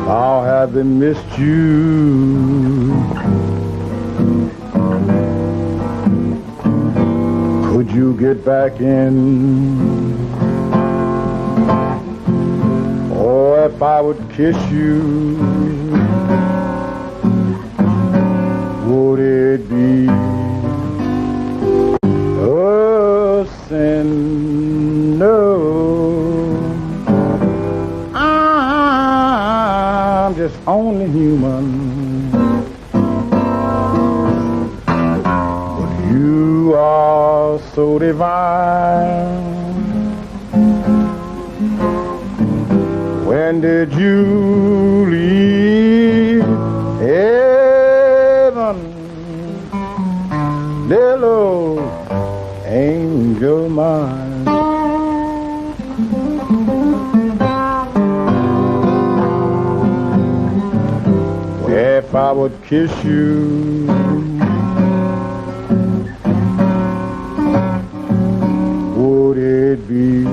How have they missed you? Could you get back in? Or if I would kiss you, would it be a sin? No, I'm just only human, but you are so divine. When did you leave heaven, little angel mine? If I would kiss you, would it be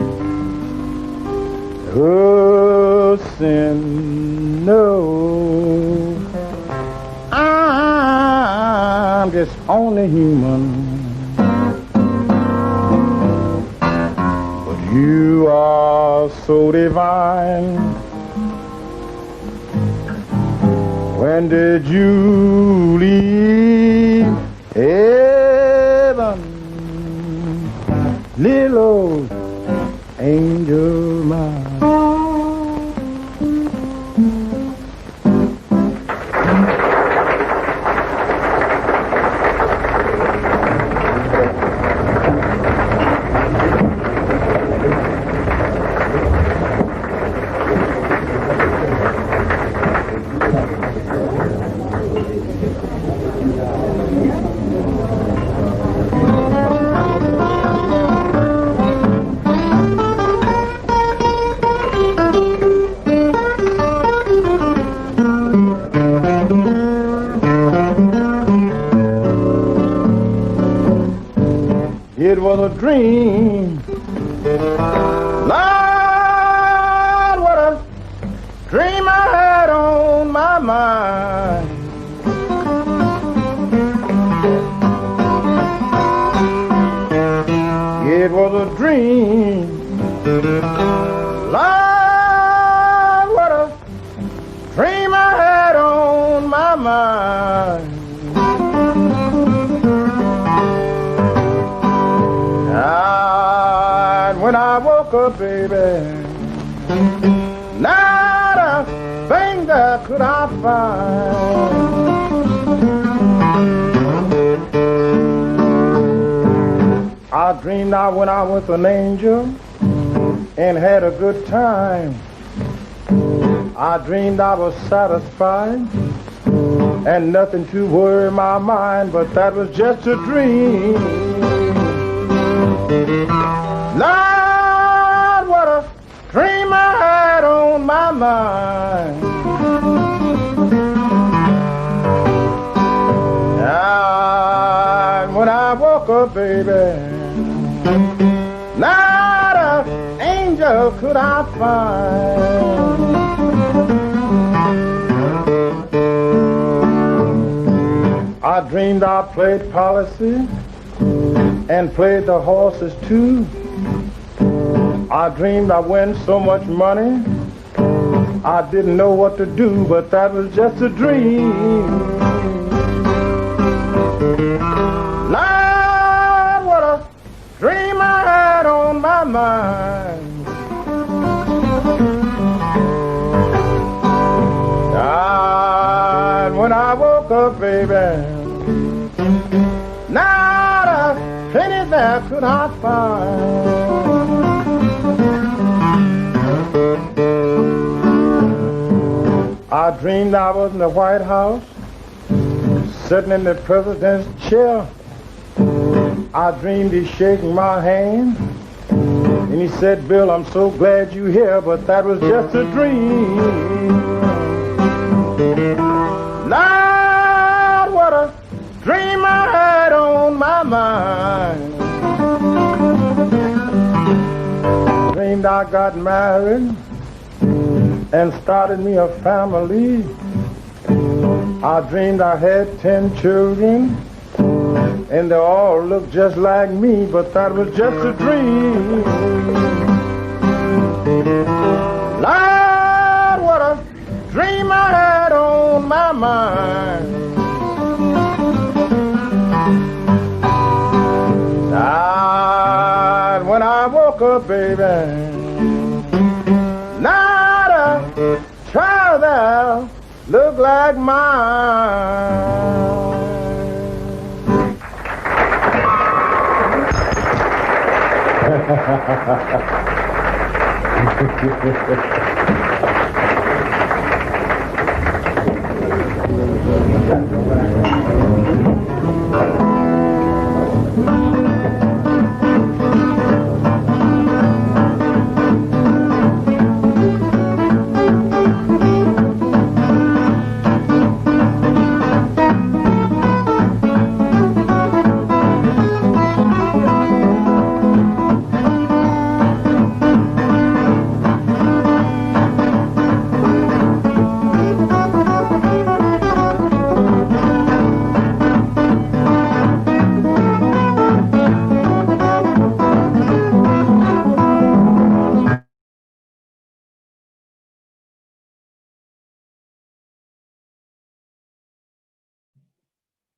a sin? No, I'm just only human, but you are so divine. When did you leave heaven, little angel mine? It was a dream. Lord, what a dream I had on my mind. It was a dream. Lord, what a dream I had on my mind. And when I woke up, baby, not a thing that could I find. I dreamed I went out with an angel and had a good time. I dreamed I was satisfied and nothing to worry my mind, but that was just a dream. Lord, what a dream I had on my mind. And when I woke up, baby, not an angel could I find. I dreamed I played policy and played the horses too. I dreamed I won so much money I didn't know what to do, but that was just a dream. Lord, what a dream I had on my mind. And when I woke up, baby, not a penny there could I find. I dreamed I was in the White House, sitting in the president's chair. I dreamed he's shaking my hand, and he said, Bill, I'm so glad you're here, but that was just a dream. Lord, what a dream I had on my mind. Dreamed dreamed I got married and started me a family. I dreamed I had 10 children and they all looked just like me, but that was just a dream. Lord, what a dream I had on my mind. And when I woke up, baby, not a child there looked like mine.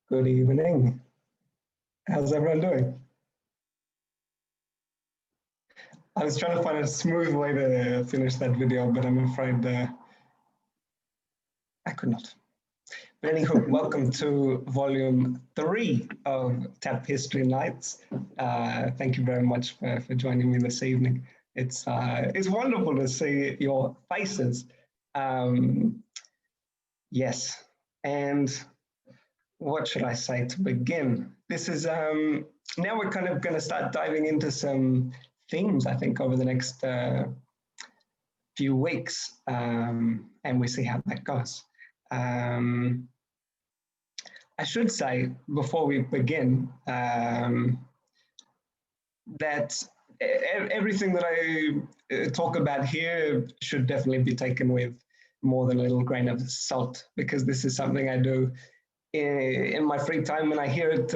Good evening. How's everyone doing? I was trying to find a smooth way to finish that video, but I'm afraid I could not. But anywho, welcome to volume 3 of Tap History Nights. Thank you very much for joining me this evening. It's wonderful to see your faces. Yes, and what should I say to begin? This is, now we're kind of going to start diving into some themes, I think, over the next few weeks, and we see how that goes. I should say, before we begin, that everything that I talk about here should definitely be taken with more than a little grain of salt, because this is something I do in my free time when I hear it.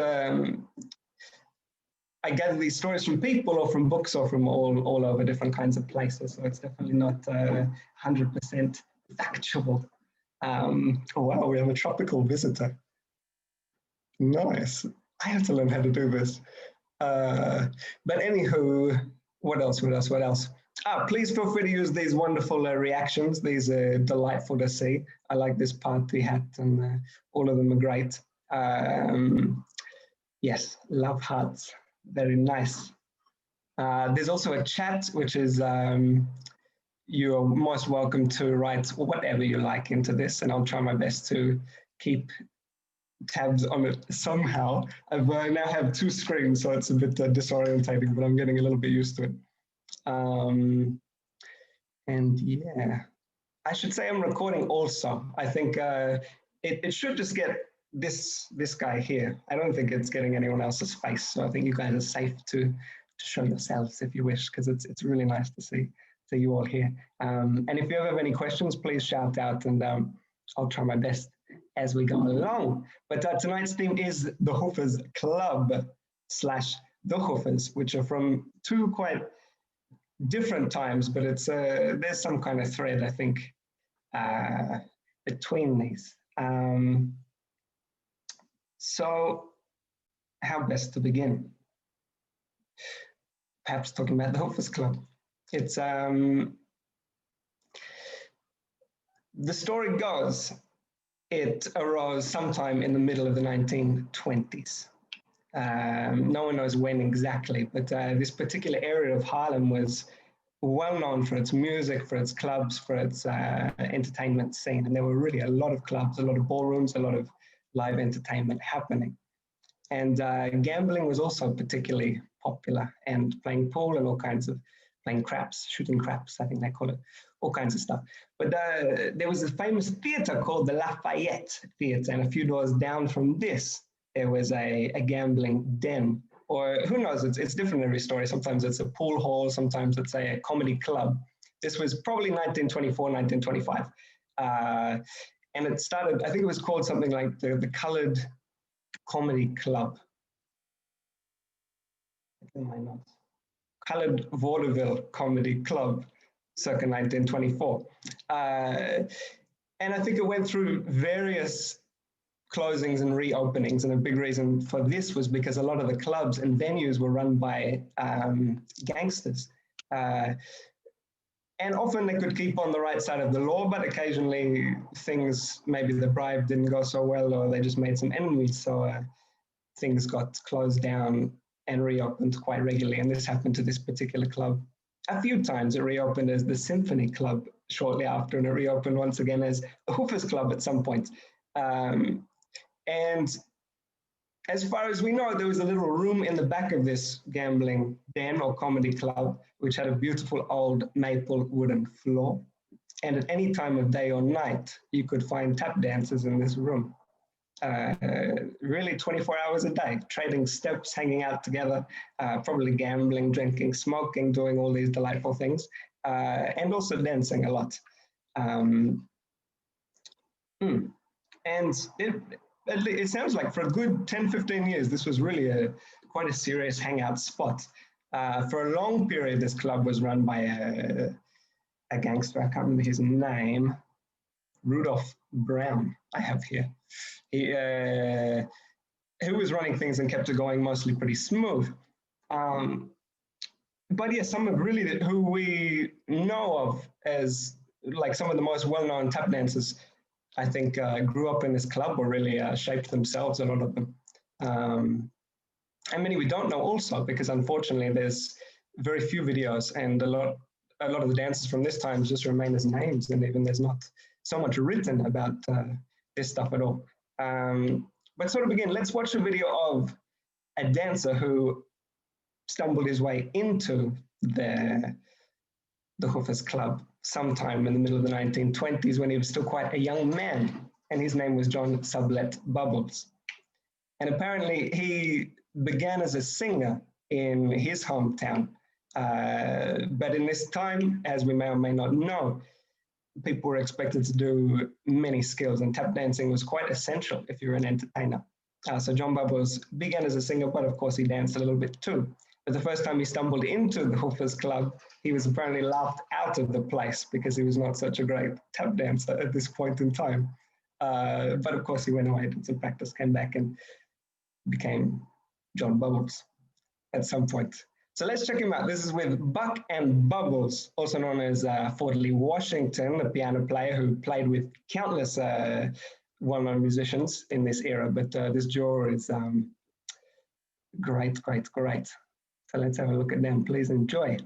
I gather these stories from people or from books or from all over different kinds of places. So it's definitely not 100% factual. Oh, wow, we have a tropical visitor. Nice. I have to learn how to do this. But anywho, what else? Please feel free to use these wonderful reactions. These are delightful to see. I like this party hat, and all of them are great. Yes, love hearts. Very nice. There's also a chat, which is you're most welcome to write whatever you like into this, and I'll try my best to keep tabs on it somehow. I now have 2 screens, so it's a bit disorientating, but I'm getting a little bit used to it. And yeah, I should say I'm recording also. I think it should just get this guy here. I don't think it's getting anyone else's face, so I think you guys are safe to show yourselves if you wish, because it's really nice to see you all here. And if you ever have any questions, please shout out, and I'll try my best as we go along. But tonight's theme is the Hoofers Club / the Hoofers, which are from 2 quite different times, but it's there's some kind of thread, I think, between these. So how best to begin? Perhaps talking about the Hoofers Club. It's the story goes, it arose sometime in the middle of the 1920s. No one knows when exactly, but this particular area of Harlem was well known for its music, for its clubs, for its entertainment scene. And there were really a lot of clubs, a lot of ballrooms, a lot of live entertainment happening. And gambling was also particularly popular, and playing pool and all kinds of, playing craps, shooting craps, I think they call it, all kinds of stuff. But there was a famous theater called the Lafayette Theater, and a few doors down from this, there was a gambling den. or who knows, it's different every story. Sometimes it's a pool hall, sometimes it's a comedy club. This was probably 1924, 1925. And it started, I think it was called something like the Colored Comedy Club. In my notes. Colored Vaudeville Comedy Club, circa 1924. And I think it went through various closings and reopenings. And a big reason for this was because a lot of the clubs and venues were run by gangsters. And often they could keep on the right side of the law, but occasionally things, maybe the bribe didn't go so well, or they just made some enemies. So things got closed down and reopened quite regularly. And this happened to this particular club a few times. It reopened as the Symphony Club shortly after, and it reopened once again as the Hoofers Club at some point. And as far as we know, there was a little room in the back of this gambling den or comedy club, which had a beautiful old maple wooden floor. And at any time of day or night, you could find tap dancers in this room. Really 24 hours a day, trading steps, hanging out together, probably gambling, drinking, smoking, doing all these delightful things, and also dancing a lot. And it sounds like for a good 10, 15 years, this was really quite a serious hangout spot. For a long period, this club was run by a gangster, I can't remember his name, Rudolph Brown, I have here. Who was running things and kept it going mostly pretty smooth. But yeah, some of really who we know of as like some of the most well-known tap dancers, I think grew up in this club or really shaped themselves, a lot of them. And many we don't know also, because unfortunately there's very few videos, and a lot of the dancers from this time just remain as names, and even there's not so much written about this stuff at all. But sort of again, let's watch a video of a dancer who stumbled his way into the Hoofers Club sometime in the middle of the 1920s when he was still quite a young man, and his name was John Sublette Bubbles. And apparently he began as a singer in his hometown. But in this time, as we may or may not know, people were expected to do many skills, and tap dancing was quite essential if you're an entertainer. So John Bubbles began as a singer, but of course he danced a little bit too. But the first time he stumbled into the Hoofers Club, he was apparently laughed out of the place because he was not such a great tap dancer at this point in time. But of course he went away, did some practice, came back and became John Bubbles at some point. So let's check him out. This is with Buck and Bubbles, also known as Ford Lee Washington, the piano player who played with countless well-known musicians in this era. But this duo is great, great, great. So let's have a look at them. Please enjoy.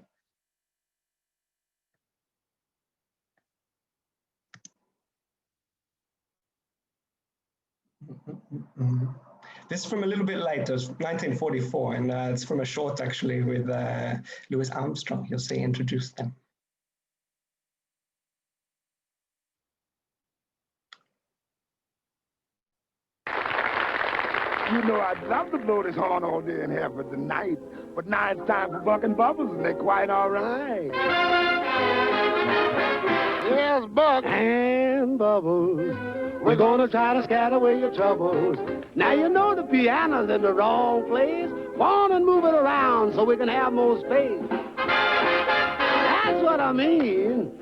This is from a little bit later, it's 1944, and it's from a short actually with Louis Armstrong. You'll see introduce them. You know, I'd love to blow this horn all day and have it tonight, but now it's time for Buck and Bubbles, and they're quite all right. Yes, Buck and Bubbles, we're gonna try to scatter away your troubles. Now you know the piano's in the wrong place. Go on and move it around so we can have more space. That's what I mean.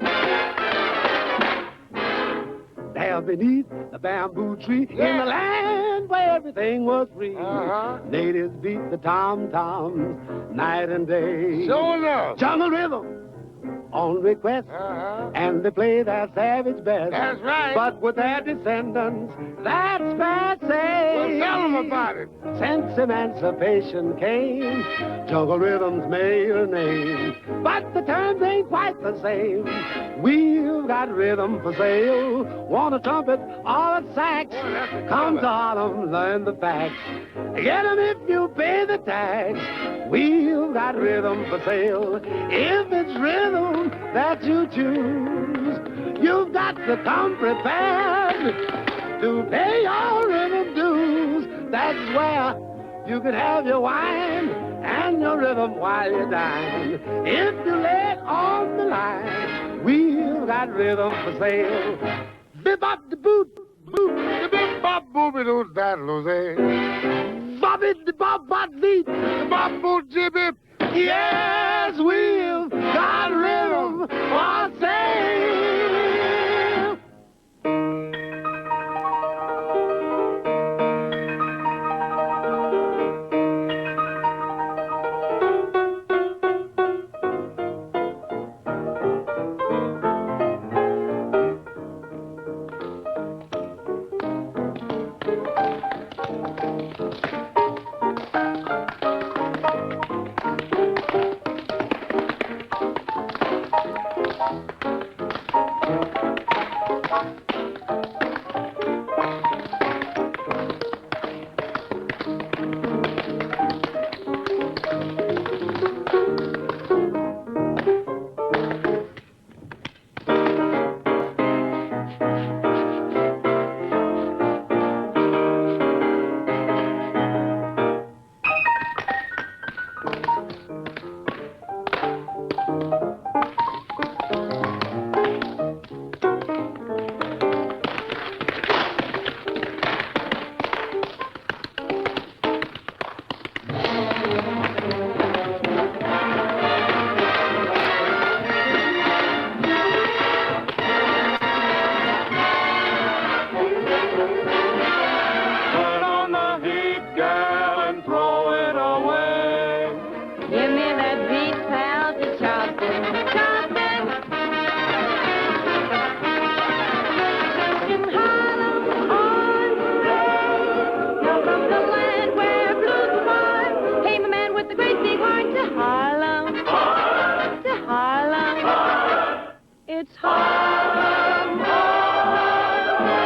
There beneath the bamboo tree, in the land where everything was free, natives beat the tom-toms night and day. Sure enough. Jungle rhythm on request, and they play their savage best. That's right. But with their descendants, that's bad say. Well, tell them about it. Since emancipation came, jungle rhythms made a name. But the terms ain't quite the same. We've got rhythm for sale. Want a trumpet or a sax? Come to Harlem, learn the facts. Get 'em if you pay the tax. We've got rhythm for sale. If it's rhythm that you choose, you've got to come prepared to pay your rhythm dues. That's where You could have your wine and your rhythm while you dine. If you lay it on the line, we've got rhythm for sale. Bebop the boot, boot, the bip bop booby doo daddle say. Bobby the bop bop beat, the bop boot jibby. Yes, we've got rhythm for sale. It's Harlem all the way.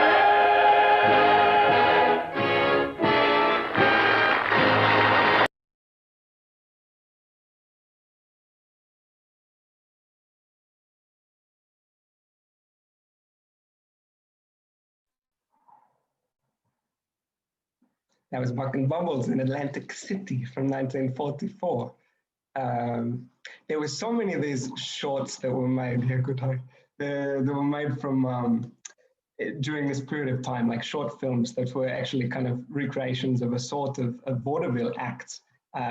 That was Buck and Bubbles in Atlantic City from 1944. There were so many of these shorts that were made. Yeah, good day. That were made from during this period of time, like short films that were actually kind of recreations of a sort of vaudeville act,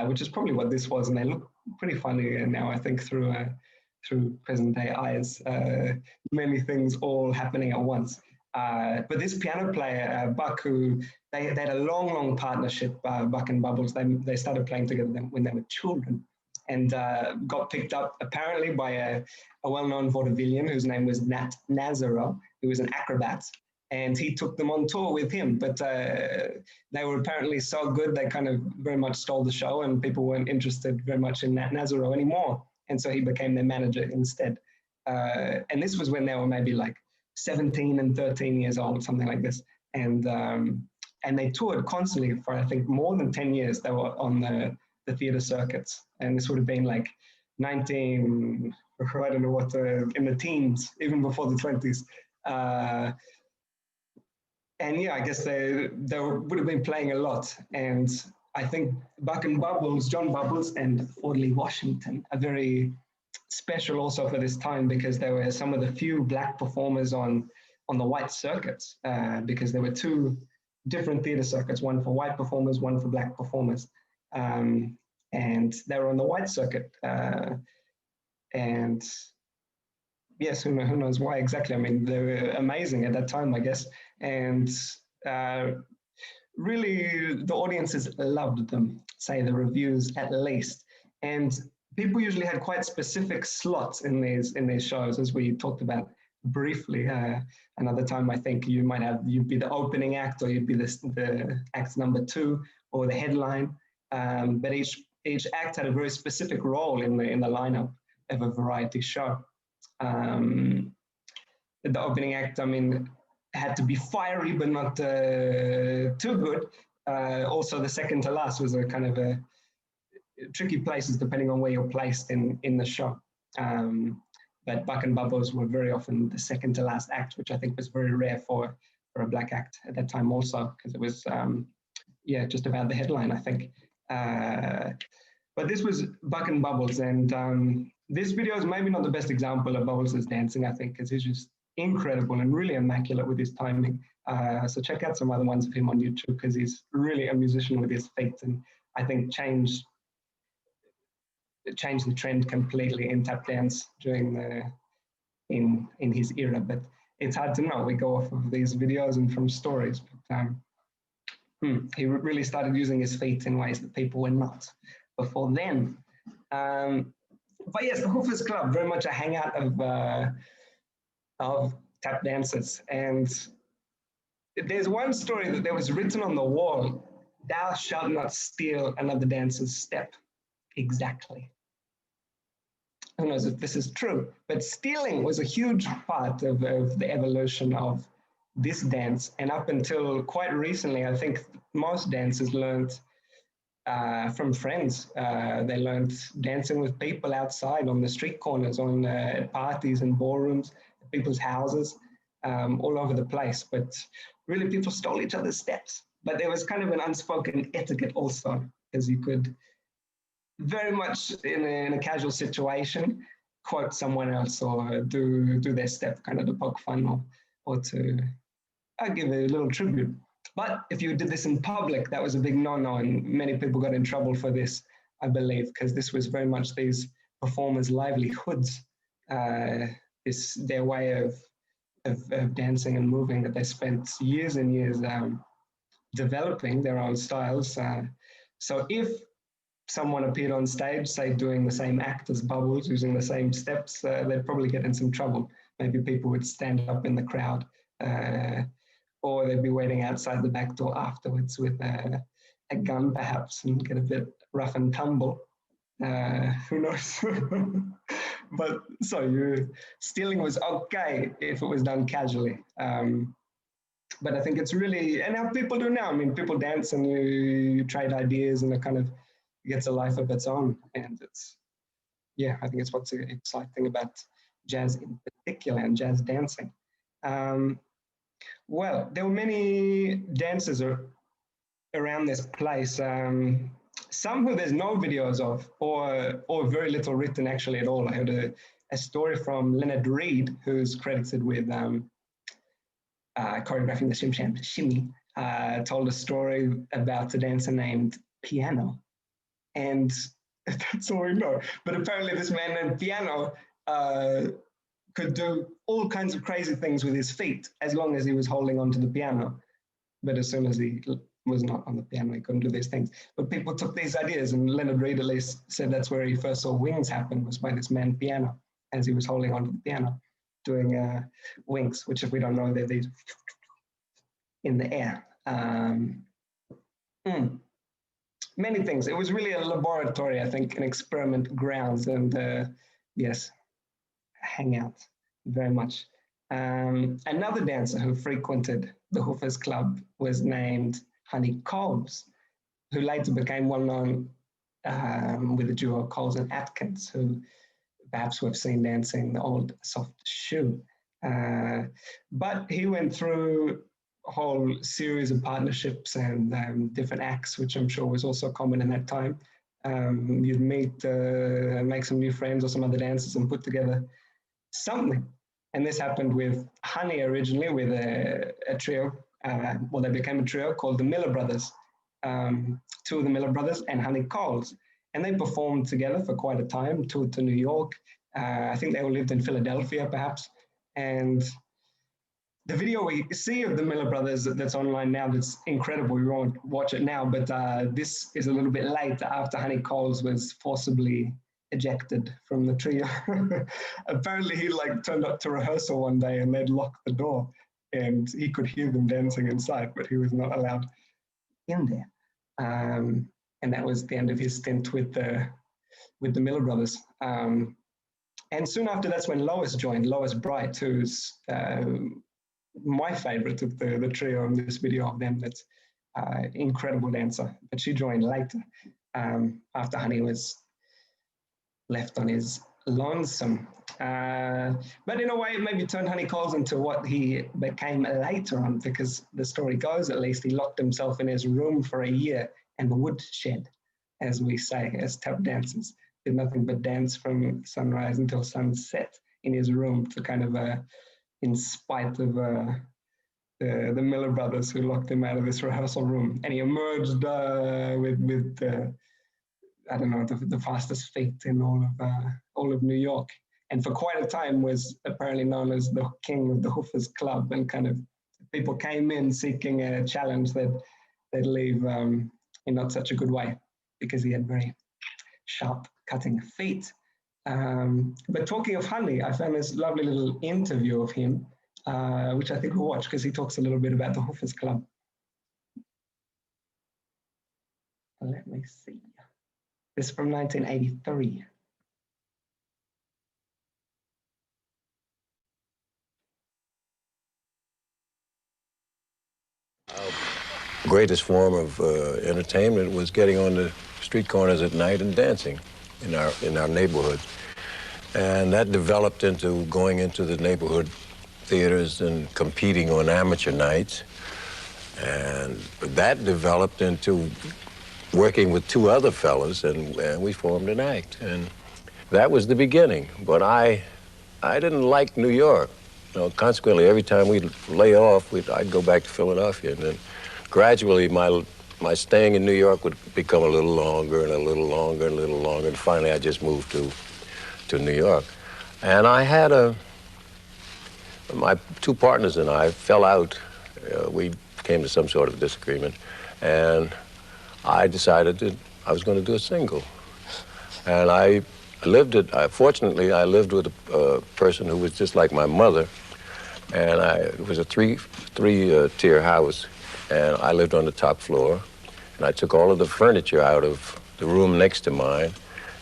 which is probably what this was, and they look pretty funny now. I think through present day eyes, many things all happening at once. But this piano player, Buck, who they had a long partnership, Buck and Bubbles. They started playing together when they were children, and got picked up apparently by a well-known vaudevillian whose name was Nat Nazaro, who was an acrobat, and he took them on tour with him. But they were apparently so good, they kind of very much stole the show, and people weren't interested very much in Nat Nazaro anymore. And so he became their manager instead. And this was when they were maybe like 17 and 13 years old, something like this. And they toured constantly for, I think, more than 10 years. They were on the theater circuits. And this would have been like 19, I don't know what, in the teens, even before the 20s. And yeah, I guess they would have been playing a lot. And I think Buck and Bubbles, John Bubbles and Audley Washington, are very special also for this time because they were some of the few black performers on the white circuits, because there were two different theater circuits, one for white performers, one for black performers. And they were on the white circuit. And yes, who knows why exactly? I mean, they were amazing at that time, I guess. And really, the audiences loved them, say the reviews at least. And people usually had quite specific slots in these shows, as we talked about briefly. Another time, I think you'd be the opening act, or you'd be the act number 2, or the headline. But each act had a very specific role in the lineup of a variety show. The opening act, I mean, had to be fiery, but not too good. Also, the second to last was a kind of a tricky places depending on where you're placed in the show. But Buck and Bubbles were very often the second to last act, which I think was very rare for a black act at that time also, because it was yeah, just about the headline, I think. But this was Buck and Bubbles, and this video is maybe not the best example of Bubbles' dancing, I think, because he's just incredible and really immaculate with his timing. So check out some other ones of him on YouTube, because he's really a musician with his feet, and I think changed the trend completely in tap dance during in his era. But it's hard to know. We go off of these videos and from stories. But he really started using his feet in ways that people were not before then. But yes, the Hoofers Club, very much a hangout of tap dancers. And there's one story that there was written on the wall: "Thou shalt not steal another dancer's step." Exactly. Who knows if this is true, but stealing was a huge part of the evolution of this dance. And up until quite recently, I think most dancers learned from friends. They learned dancing with people outside on the street corners, on parties and ballrooms, people's houses, all over the place. But really, people stole each other's steps. But there was kind of an unspoken etiquette also, because you could very much in a casual situation quote someone else or do their step kind of to poke fun or to give a little tribute. But if you did this in public, that was a big no-no, and many people got in trouble for this, I believe, because this was very much these performers' livelihoods, their way of dancing and moving, that they spent years and years developing their own styles. So if someone appeared on stage, say doing the same act as Bubbles, using the same steps, they'd probably get in some trouble. Maybe people would stand up in the crowd, or they'd be waiting outside the back door afterwards with a gun perhaps, and get a bit rough and tumble. Who knows? But so stealing was okay if it was done casually. But I think it's really, and how people do now. I mean, people dance and you trade ideas, and it kind of gets a life of its own. And it's, yeah, I think it's what's exciting about jazz in particular and jazz dancing. Well, there were many dancers around this place. Some who there's no videos of, or very little written actually at all. I heard a story from Leonard Reed, who's credited with choreographing the Shim Sham Shimmy, told a story about a dancer named Piano. And that's all we know. But apparently this man named Piano could do all kinds of crazy things with his feet as long as he was holding onto the piano. But as soon as he was not on the piano, he couldn't do these things. But people took these ideas, and Leonard Reed at least said that's where he first saw wings happen, was by this man Piano, as he was holding onto the piano, doing wings, which if we don't know, they're these in the air. Many things. It was really a laboratory, I think, an experiment grounds, and yes, hangout very much. Another dancer who frequented the Hoofers Club was named Honey Coles, who later became well known with the duo Coles and Atkins, who perhaps we've seen dancing the old soft shoe. But he went through a whole series of partnerships and different acts, which I'm sure was also common in that time. You'd meet, make some new friends or some other dancers and put together something. And this happened with Honey originally, with a trio. Well, they became a trio called the Miller Brothers, two of the Miller Brothers and Honey Coles. And they performed together for quite a time, toured to New York. I think they all lived in Philadelphia, perhaps. And the video we see of the Miller Brothers that's online now, that's incredible. We won't watch it now, but this is a little bit late after Honey Coles was forcibly ejected from the trio. Apparently he turned up to rehearsal one day and they'd locked the door and he could hear them dancing inside, but he was not allowed in there. And that was the end of his stint with the Miller Brothers. And soon after, that's when Lois joined, Lois Bright, who's my favorite of the trio in this video of them. That's incredible dancer, but she joined later after Honey was left on his lonesome. But in a way, it maybe turned Honey Coles into what he became later on, because the story goes, at least, he locked himself in his room for a year and woodshed, as we say, as tap dancers. Did nothing but dance from sunrise until sunset in his room to kind of, in spite of the Miller brothers who locked him out of this rehearsal room. And he emerged with I don't know, the fastest feet in all of New York. And for quite a time was apparently known as the king of the Hoofers Club, and kind of people came in seeking a challenge that they'd leave in not such a good way, because he had very sharp cutting feet. But talking of Honey, I found this lovely little interview of him, which I think we'll watch, because he talks a little bit about the Hoofers Club. Let me see. This is from 1983. Greatest form of entertainment was getting on the street corners at night and dancing in our neighborhood. And that developed into going into the neighborhood theaters and competing on amateur nights. And that developed into working with two other fellas, and we formed an act. And that was the beginning. But I didn't like New York. You know, consequently, every time we'd lay off, I'd go back to Philadelphia. And then gradually, my staying in New York would become a little longer and a little longer and a little longer. And finally, I just moved to New York. And I had my two partners and I fell out. We came to some sort of disagreement. And I decided that I was going to do a single. And fortunately, I lived with a person who was just like my mother. And it was a three-tier house. And I lived on the top floor. And I took all of the furniture out of the room next to mine.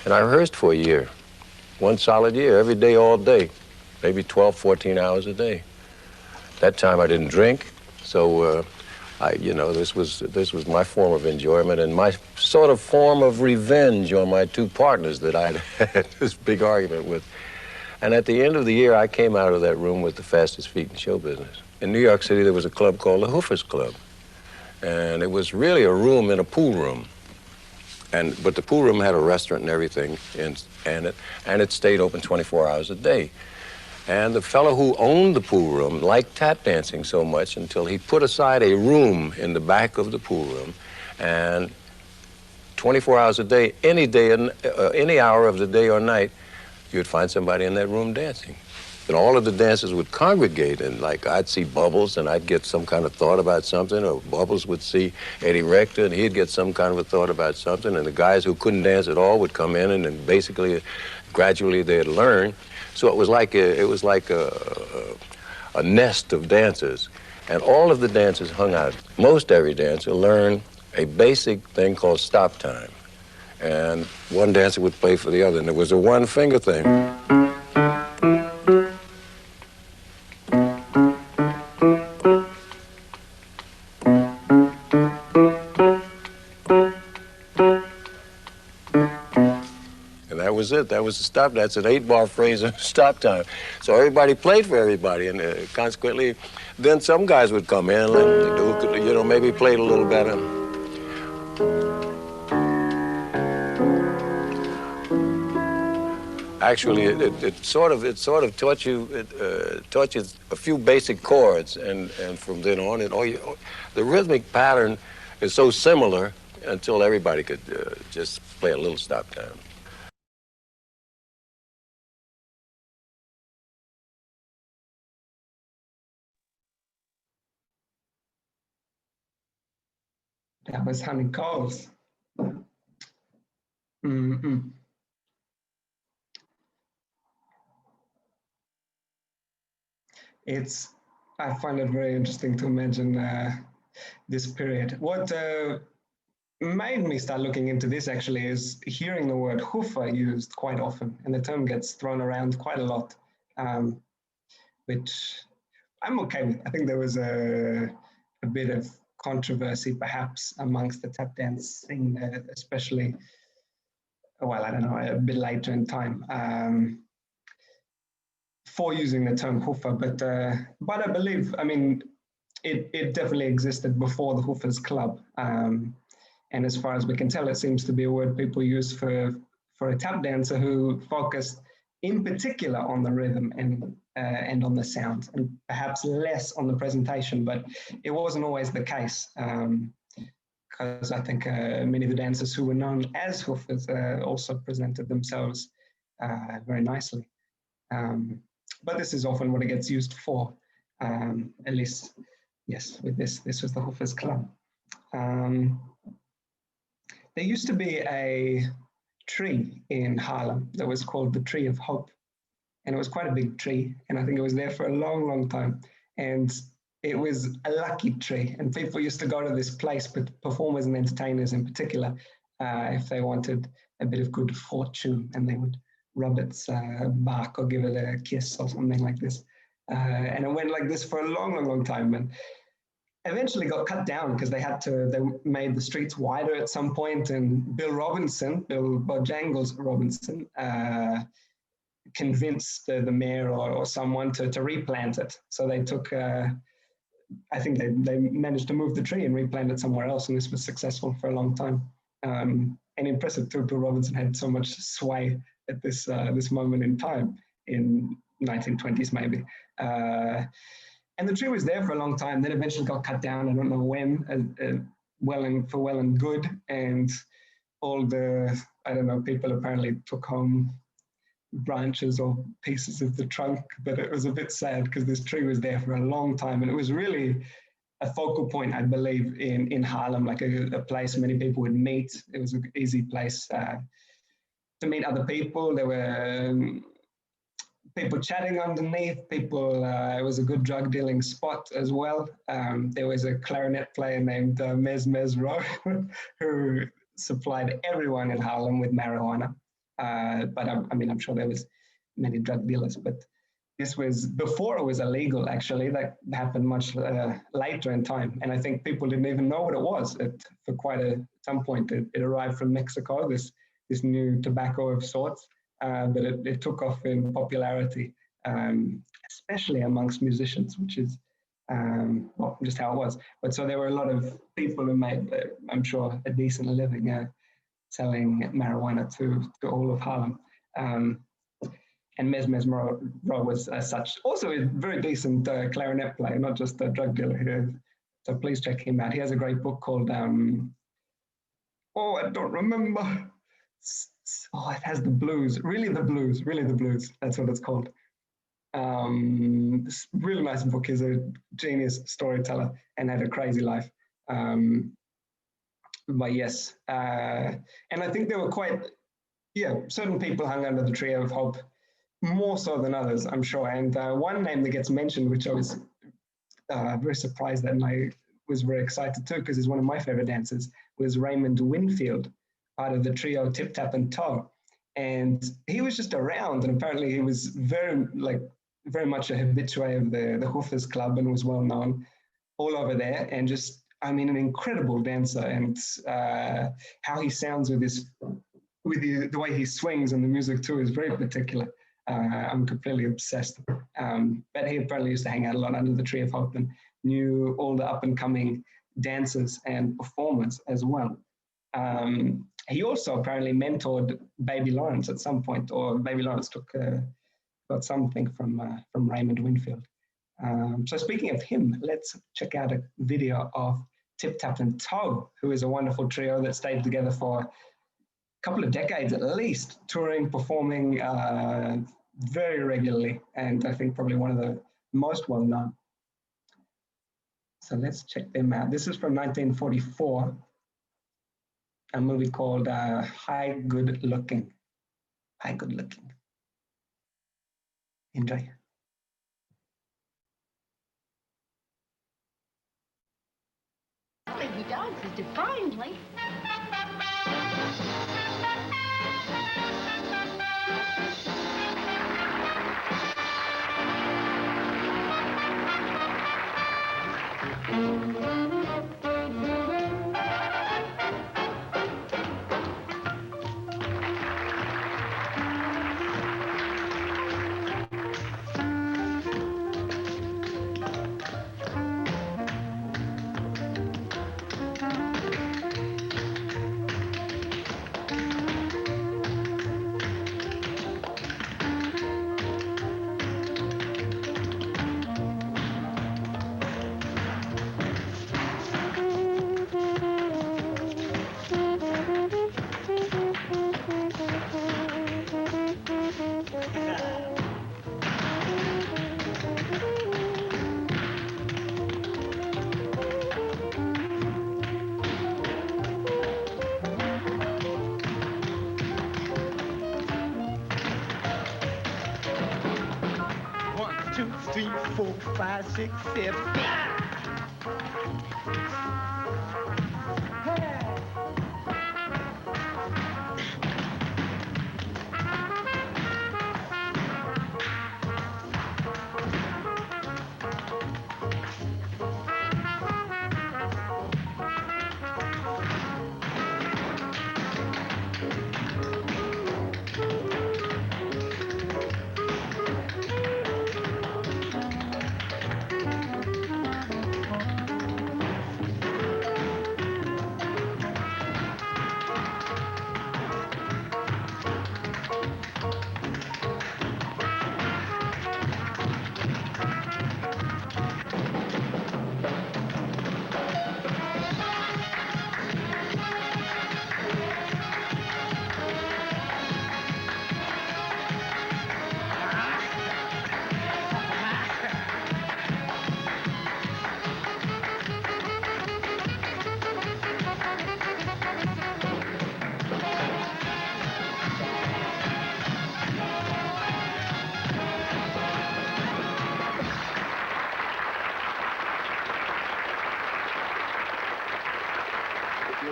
And I rehearsed for a year. One solid year, every day, all day. Maybe 12, 14 hours a day. That time I didn't drink. So this was my form of enjoyment and my sort of form of revenge on my two partners that I'd had this big argument with. And at the end of the year, I came out of that room with the fastest feet in show business. In New York City, there was a club called the Hoofers Club. And it was really a room in a pool room. But the pool room had a restaurant and everything and it stayed open 24 hours a day. And the fellow who owned the pool room liked tap dancing so much until he put aside a room in the back of the pool room, and 24 hours a day, any hour of the day or night, you'd find somebody in that room dancing. And all of the dancers would congregate, and like I'd see Bubbles and I'd get some kind of thought about something, or Bubbles would see Eddie Rector and he'd get some kind of a thought about something, and the guys who couldn't dance at all would come in and then basically, gradually they'd learn. So it was like a nest of dancers, and all of the dancers hung out. Most every dancer learned a basic thing called stop time, and one dancer would play for the other, and it was a one-finger thing. That was it. That was the stop. That's an 8-bar phrase of stop time. So everybody played for everybody, and consequently, then some guys would come in and maybe played a little better. Actually, it sort of taught you a few basic chords, and from then on, the rhythmic pattern is so similar until everybody could just play a little stop time. That was Honey Coles. I find it very interesting to imagine this period. What made me start looking into this actually is hearing the word hoofer used quite often, and the term gets thrown around quite a lot, which I'm okay with. I think there was a bit of controversy perhaps amongst the tap dance scene, especially, well, I don't know, a bit later in time. for using the term hoofer, but I believe, I mean, it definitely existed before the Hoofers Club. And as far as we can tell, it seems to be a word people use for a tap dancer who focused in particular on the rhythm and on the sound, and perhaps less on the presentation, but it wasn't always the case. Because I think many of the dancers who were known as hoofers also presented themselves very nicely. But this is often what it gets used for, at least, yes, with this was the Hoofers Club. There used to be a tree in Harlem that was called the Tree of Hope. And it was quite a big tree. And I think it was there for a long, long time. And it was a lucky tree. And people used to go to this place, but performers and entertainers in particular, if they wanted a bit of good fortune, and they would rub its bark or give it a kiss or something like this. And it went like this for a long, long, long time. And eventually got cut down because they made the streets wider at some point, and Bill Bojangles Robinson, convinced the mayor or someone to replant it. So they took, I think they managed to move the tree and replant it somewhere else, and this was successful for a long time. And impressive too, Bill Robinson had so much sway at this moment in time, in 1920s maybe. And the tree was there for a long time, then eventually got cut down, I don't know when, well and good, and all the, I don't know, people apparently took home branches or pieces of the trunk, but it was a bit sad because this tree was there for a long time, and it was really a focal point, I believe, in Harlem, like a place many people would meet. It was an easy place to meet other people. There were people chatting underneath, people, it was a good drug dealing spot as well. There was a clarinet player named Mez Rowe who supplied everyone in Harlem with marijuana. But I mean, I'm sure there was many drug dealers, but this was before it was illegal, actually. That happened much later in time. And I think people didn't even know what it was for some point. It arrived from Mexico, this new tobacco of sorts. But it took off in popularity, especially amongst musicians, which is well, just how it was. But so there were a lot of people who made, I'm sure, a decent living selling marijuana to all of Harlem. And Mez Rowe was such, also a very decent clarinet player, not just a drug dealer. So please check him out. He has a great book called, I don't remember. Oh, it has the blues, really the blues. That's what it's called. This really nice book. He's a genius storyteller and had a crazy life. But yes, and I think there were certain people hung under the Tree of Hope, more so than others, I'm sure. And one name that gets mentioned, which I was very surprised at, and I was very excited too, because he's one of my favorite dancers, was Raymond Winfield, part of the trio Tip Tap and Toe. And he was just around, and apparently he was very much a habitué of the Hoofers Club and was well known all over there, and just, I mean, an incredible dancer. And how he sounds with the way he swings, and the music too is very particular. I'm completely obsessed. But he apparently used to hang out a lot under the Tree of Hope and knew all the up and coming dancers and performers as well. He also apparently mentored Baby Lawrence at some point, or Baby Lawrence got something from Raymond Winfield. So speaking of him, let's check out a video of Tip Tap and Toe, who is a wonderful trio that stayed together for a couple of decades at least, touring, performing very regularly, and I think probably one of the most well known. So let's check them out. This is from 1944. A movie called High Good Looking. High Good Looking. Enjoy. He dances divinely. 2, 3, 4, 5, 6, 7.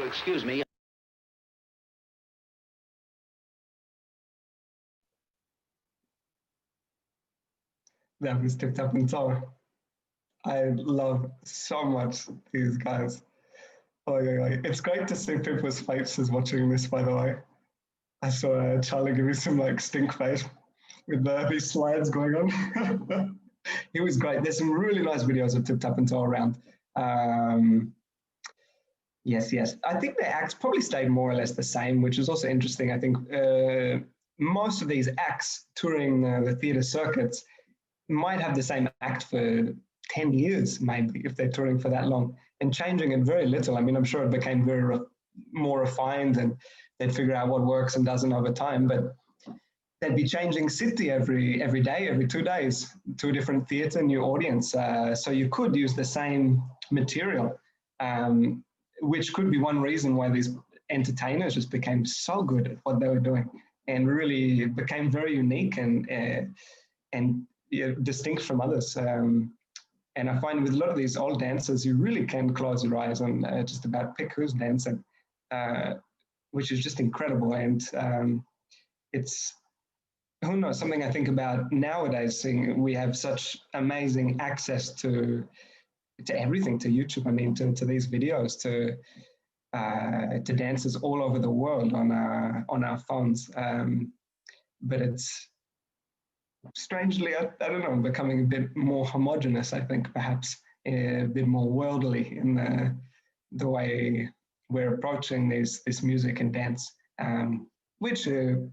Excuse me. That was Tip Tap and Toe. I love so much these guys. Oh, yeah. It's great to see people's faces watching this, by the way. I saw Charlie give me some like stink face with these slides going on. He was great. There's some really nice videos of Tip Tap and Toe around. Yes. I think the acts probably stayed more or less the same, which is also interesting. I think most of these acts touring the theatre circuits might have the same act for 10 years, maybe, if they're touring for that long, and changing it very little. I mean, I'm sure it became very more refined and they'd figure out what works and doesn't over time, but they'd be changing city every day, every 2 days, to a different theatre, new audience. So you could use the same material, which could be one reason why these entertainers just became so good at what they were doing and really became very unique and distinct from others. And I find with a lot of these old dancers, you really can close your eyes and just about pick who's dancing, which is just incredible. And it's, who knows, something I think about nowadays, seeing we have such amazing access to everything, to YouTube, I mean, to these videos, to dancers all over the world on our phones. But it's strangely, I don't know, becoming a bit more homogenous, I think, perhaps a bit more worldly in the way we're approaching this music and dance, which you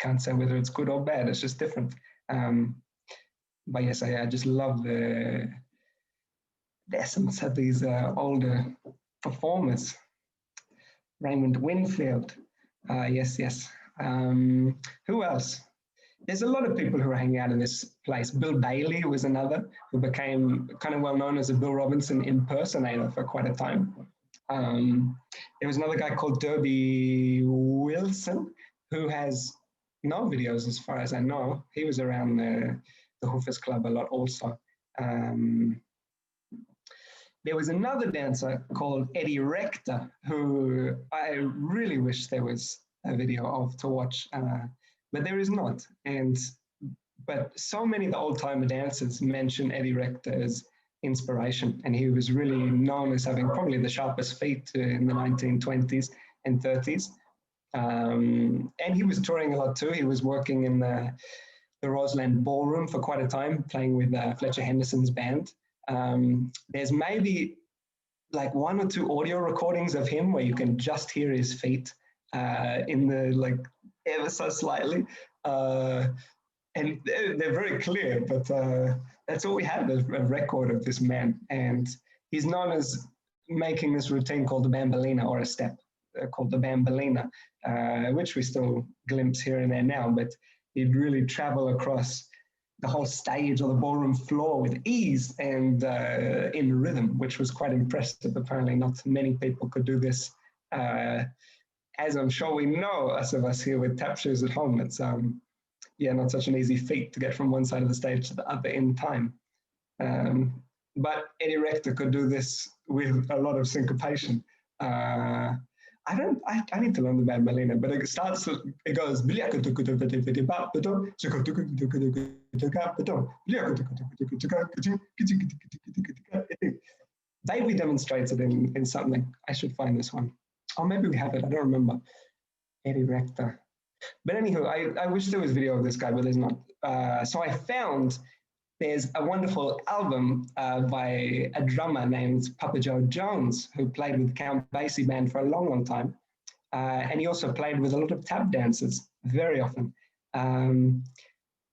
can't say whether it's good or bad, it's just different. But yes, I just love the essence of these older performers. Raymond Winfield, yes. Who else? There's a lot of people who are hanging out in this place. Bill Bailey was another who became kind of well known as a Bill Robinson impersonator for quite a time. There was another guy called Derby Wilson who has no videos as far as I know. He was around the Hoofers Club a lot also. There was another dancer called Eddie Rector who I really wish there was a video of to watch. But there is not. But so many of the old-timer dancers mention Eddie Rector as inspiration, and he was really known as having probably the sharpest feet in the 1920s and 30s. And he was touring a lot too. He was working in the Roseland Ballroom for quite a time, playing with Fletcher Henderson's band. There's maybe like 1 or 2 audio recordings of him where you can just hear his feet in the like ever so slightly, and they're very clear, but that's all we have, a record of this man. And he's known as making this routine called the Bambolina, or a step called the Bambolina, which we still glimpse here and there now, but he'd really travel across the whole stage or the ballroom floor with ease and in rhythm, which was quite impressive. Apparently not many people could do this, as I'm sure we know, us here with tap shoes at home. yeah, not such an easy feat to get from one side of the stage to the other in time. But Eddie Rector could do this with a lot of syncopation. I need to learn the band Melina, but it starts, it goes, vaguely demonstrates it in something. I should find this one. Or maybe we have it, I don't remember. Eddie Rector. But anywho, I wish there was video of this guy, but there's not. So I found there's a wonderful album by a drummer named Papa Joe Jones, who played with the Count Basie band for a long, long time. And he also played with a lot of tap dancers very often. And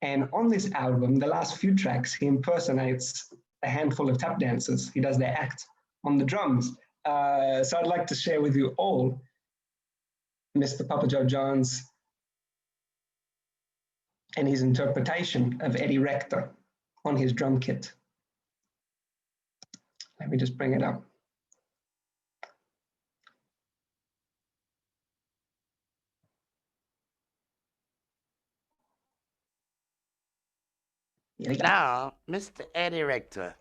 on this album, the last few tracks, he impersonates a handful of tap dancers. He does their act on the drums. So I'd like to share with you all Mr. Papa Joe Jones and his interpretation of Eddie Rector on his drum kit. Let me just bring it up. Now, Mr. Eddie Rector,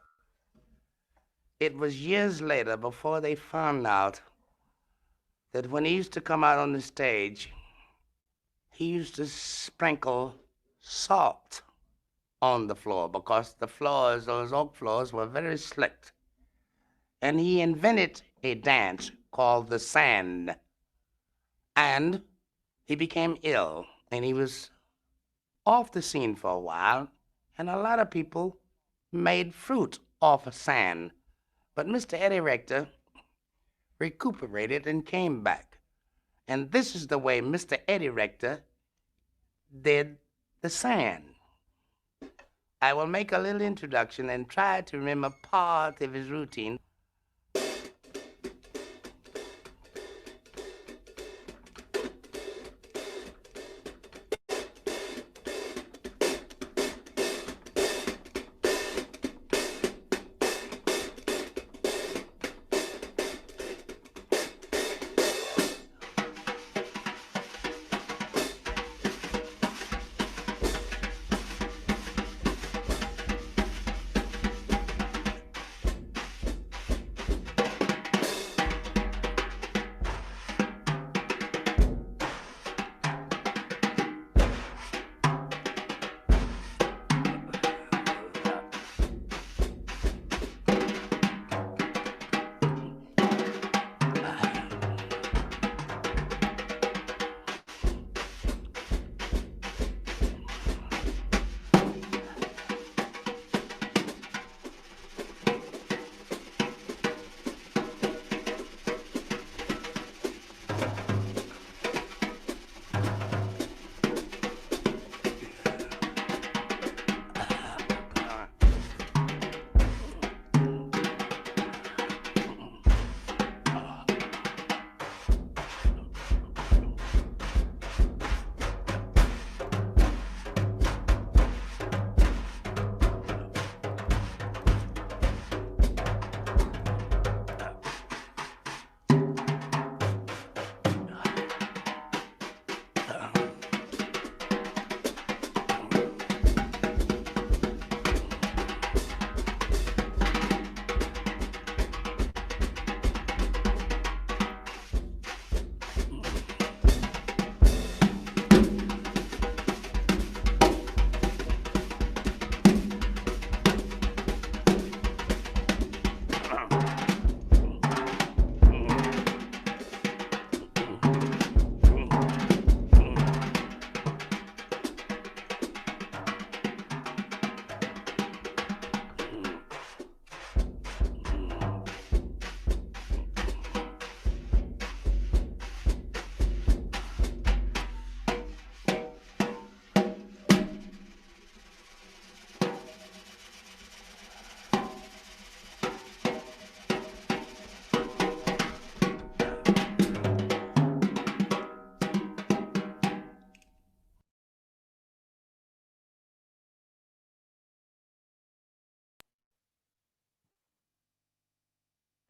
it was years later before they found out that when he used to come out on the stage, he used to sprinkle salt on the floor because the floors, those oak floors, were very slick. And he invented a dance called the sand. And he became ill, and he was off the scene for a while, and a lot of people made fruit off of sand. But Mr. Eddie Rector recuperated and came back. And this is the way Mr. Eddie Rector did the sand. I will make a little introduction and try to remember part of his routine.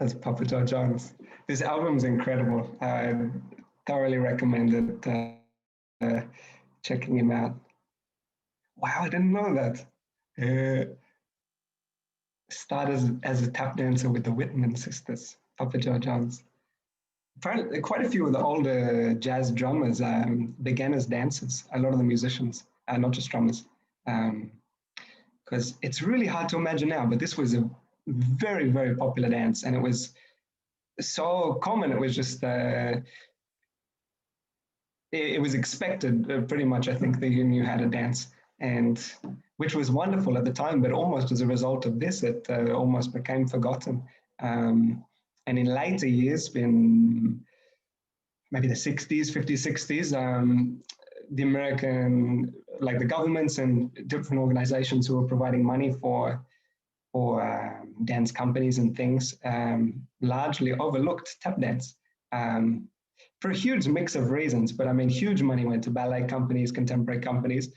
That's Papa Joe Jones. This album's incredible. I thoroughly recommend it, checking him out. Wow, I didn't know that. Started as a tap dancer with the Whitman sisters, Papa Joe Jones. Apparently, quite a few of the older jazz drummers began as dancers. A lot of the musicians, not just drummers, because it's really hard to imagine now. But this was a very, very popular dance, and it was so common. It was just it was expected, pretty much. I think that you knew how to dance, and which was wonderful at the time. But almost as a result of this, it almost became forgotten. And in later years, in maybe the 60s, 50s, 60s, the American, like the governments and different organizations who were providing money for dance companies and things largely overlooked tap dance for a huge mix of reasons. But I mean, huge money went to ballet companies, contemporary companies.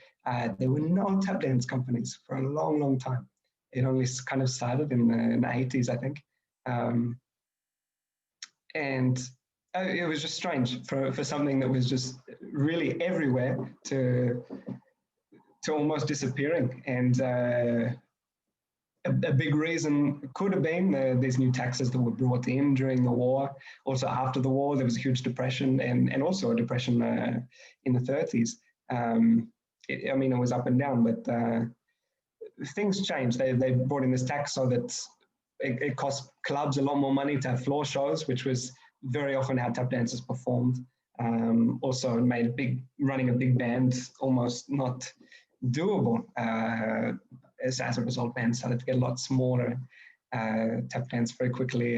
There were no tap dance companies for a long, long time. It only kind of started in the 80s, I think. And it was just strange for something that was just really everywhere to almost disappearing. And a big reason could have been these new taxes that were brought in during the war. Also after the war, there was a huge depression and also a depression in the 30s. I mean, it was up and down, but things changed. They brought in this tax so that it cost clubs a lot more money to have floor shows, which was very often how tap dancers performed. Also, it made running a big band almost not doable. As a result, bands started to get a lot smaller. Tap dance very quickly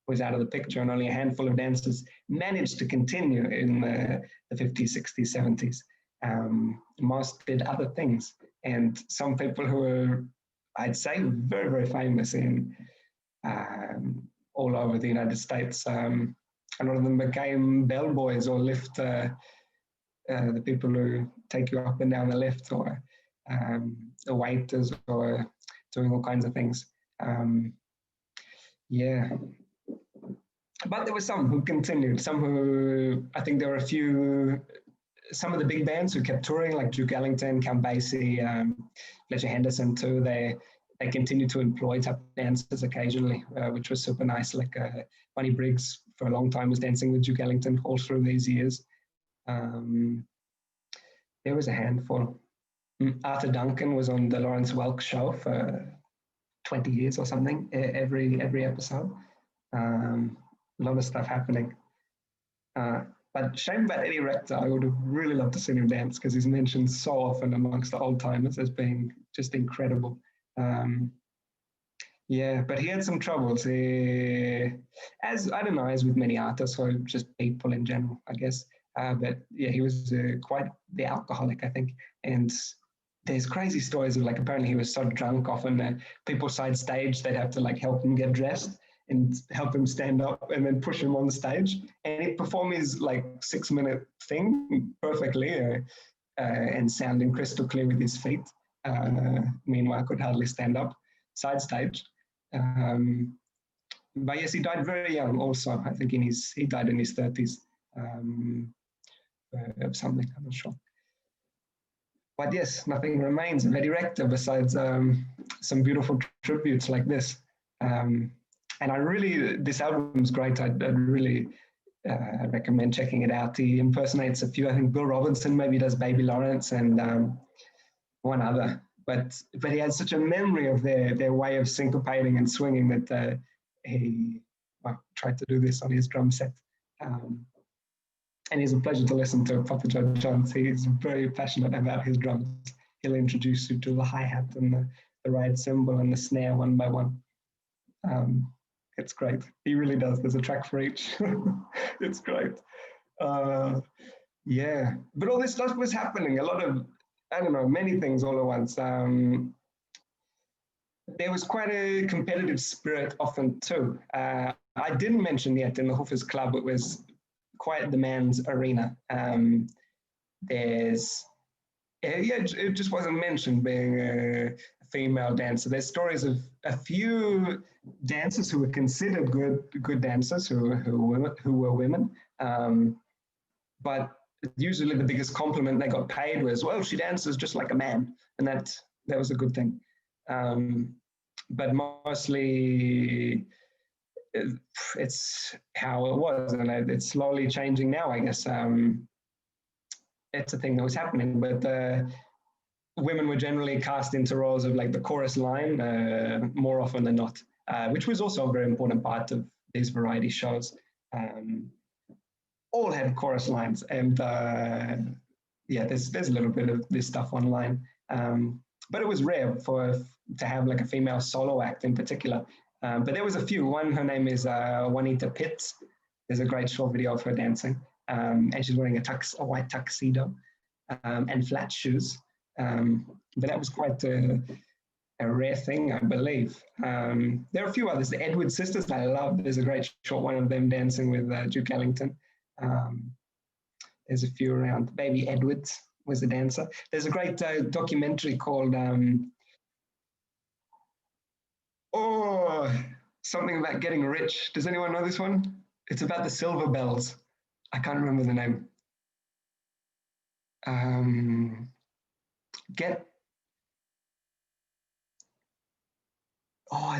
was out of the picture, and only a handful of dancers managed to continue in the 50s, 60s, 70s. Most did other things, and some people who were, I'd say, very, very famous in all over the United States. A lot of them became bellboys or lift, the people who take you up and down the lift, or the waiters, or doing all kinds of things. Yeah. But there were some who continued, some who, I think there were some of the big bands who kept touring, like Duke Ellington, Count Basie, Fletcher Henderson too. They continued to employ tap dancers occasionally, which was super nice. Like Bunny Briggs for a long time was dancing with Duke Ellington all through these years. There was a handful. Arthur Duncan was on the Lawrence Welk show for 20 years or something, every episode. A lot of stuff happening. But shame about Eddie Rector. I would have really loved to see him dance, because he's mentioned so often amongst the old timers as being just incredible. Yeah, but he had some troubles. As with many artists, or just people in general, I guess. But yeah, he was quite the alcoholic, I think. And there's crazy stories of, like, apparently he was so drunk, often people side stage, they'd have to like help him get dressed and help him stand up and then push him on the stage. And he'd perform his like 6-minute thing perfectly and sounding crystal clear with his feet. Meanwhile, could hardly stand up side stage. But yes, he died very young also. I think he died in his 30s of something, I'm not sure. But yes, nothing remains of Eddie Rector besides some beautiful tributes like this. And this album's great. I'd really recommend checking it out. He impersonates a few. I think Bill Robinson maybe does Baby Lawrence, and one other. But he has such a memory of their way of syncopating and swinging that he tried to do this on his drum set. And it's a pleasure to listen to Papa Joe Jones. He's very passionate about his drums. He'll introduce you to the hi-hat and the ride cymbal and the snare one by one. It's great. He really does. There's a track for each. It's great. Yeah. But all this stuff was happening. A lot of, many things all at once. There was quite a competitive spirit often too. I didn't mention yet in the Hoofers Club, it was quite the man's arena. It just wasn't mentioned being a female dancer. There's stories of a few dancers who were considered good dancers who were women, but usually the biggest compliment they got paid was, well, she dances just like a man. And that was a good thing. But mostly it's how it was, and it's slowly changing now, I guess. It's a thing that was happening, but women were generally cast into roles of like the chorus line more often than not, which was also a very important part of these variety shows. All had chorus lines, and yeah, there's a little bit of this stuff online, but it was rare to have like a female solo act in particular. But there was a few. One, her name is Juanita Pitts. There's a great short video of her dancing, and she's wearing a white tuxedo and flat shoes. But that was quite a rare thing, I believe. There are a few others. The Edwards sisters, I love. There's a great short one of them dancing with Duke Ellington. There's a few around. Baby Edwards was a dancer. There's a great documentary called something about getting rich. Does anyone know this one? It's about the Silver Bells. I can't remember the name.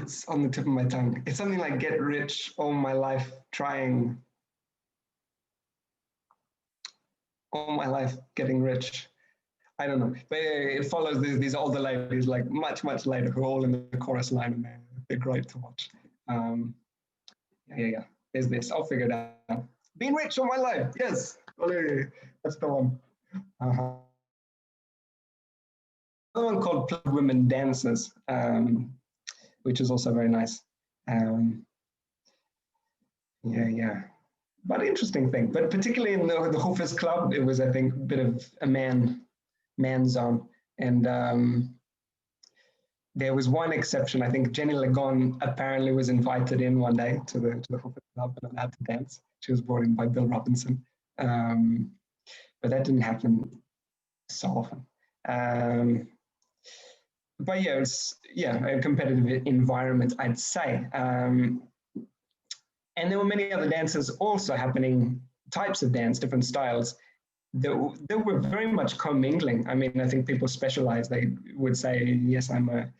It's on the tip of my tongue. It's something like Get Rich All My Life Trying. All my life getting rich. I don't know. But it follows these older ladies, like much later, who are all in the chorus line, and they're great to watch. Yeah. There's this. I'll figure it out. Being rich all my life. Yes. That's the one. Another one called Plug Women Dancers, which is also very nice. Yeah. But interesting thing. But particularly in the Hoofers Club, it was, I think, a bit of a man zone. And there was one exception. I think Jenny Lagon apparently was invited in one day to the Hoofers Club and allowed to dance. She was brought in by Bill Robinson. But that didn't happen so often. But yeah, it's a competitive environment, I'd say. And there were many other dances also happening, types of dance, different styles, that were very much commingling. I mean, I think people specialize. They would say, yes, I'm a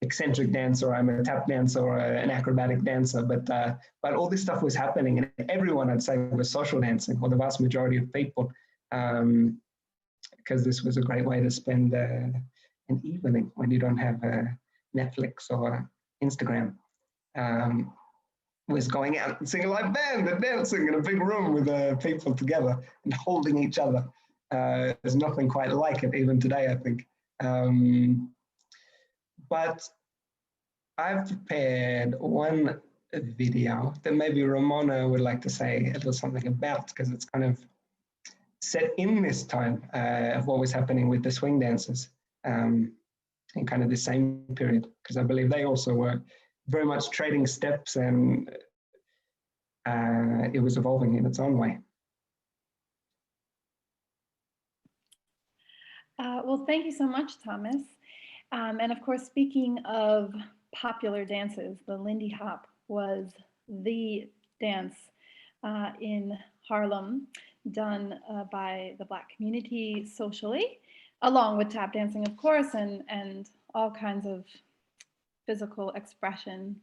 eccentric dancer, I'm a tap dancer, or an acrobatic dancer, but all this stuff was happening, and everyone, I'd say, was social dancing, or the vast majority of people, because this was a great way to spend an evening when you don't have Netflix or Instagram. Was going out and singing like band and dancing in a big room with people together and holding each other. There's nothing quite like it even today, I think. But I've prepared one video that maybe Ramona would like to say a little something about, because it's kind of set in this time of what was happening with the swing dancers in kind of the same period, because I believe they also were very much trading steps, and it was evolving in its own way. Well, thank you so much, Thomas. And of course, speaking of popular dances, the Lindy Hop was the dance in Harlem, done by the Black community socially, along with tap dancing, of course, and all kinds of physical expression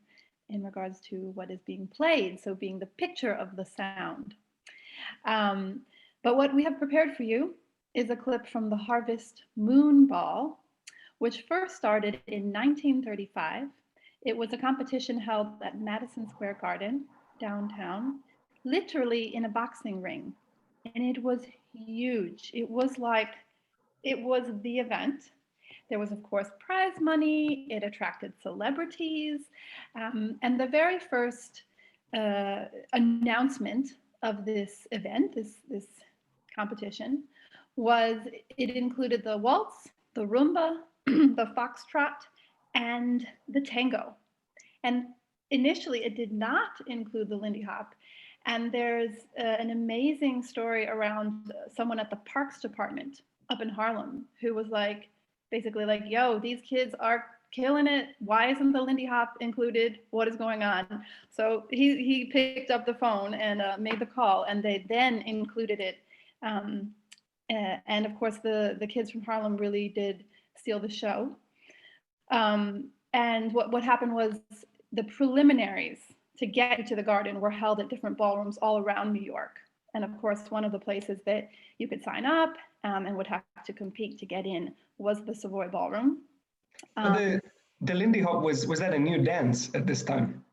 in regards to what is being played, so being the picture of the sound. But what we have prepared for you is a clip from the Harvest Moon Ball, which first started in 1935. It was a competition held at Madison Square Garden, downtown, literally in a boxing ring. And it was huge. It was the event. There was, of course, prize money. It attracted celebrities. And the very first announcement of this event, this competition, was it included the waltz, the rumba, the foxtrot, and the tango. And initially, it did not include the Lindy Hop. And there's an amazing story around someone at the Parks Department up in Harlem who was basically like, yo, these kids are killing it. Why isn't the Lindy Hop included? What is going on? So he picked up the phone and made the call, and they then included it Um, and of course, the kids from Harlem really did steal the show. And what happened was the preliminaries to get to the garden were held at different ballrooms all around New York. And of course, one of the places that you could sign up and would have to compete to get in was the Savoy Ballroom. The Lindy Hop was that a new dance at this time?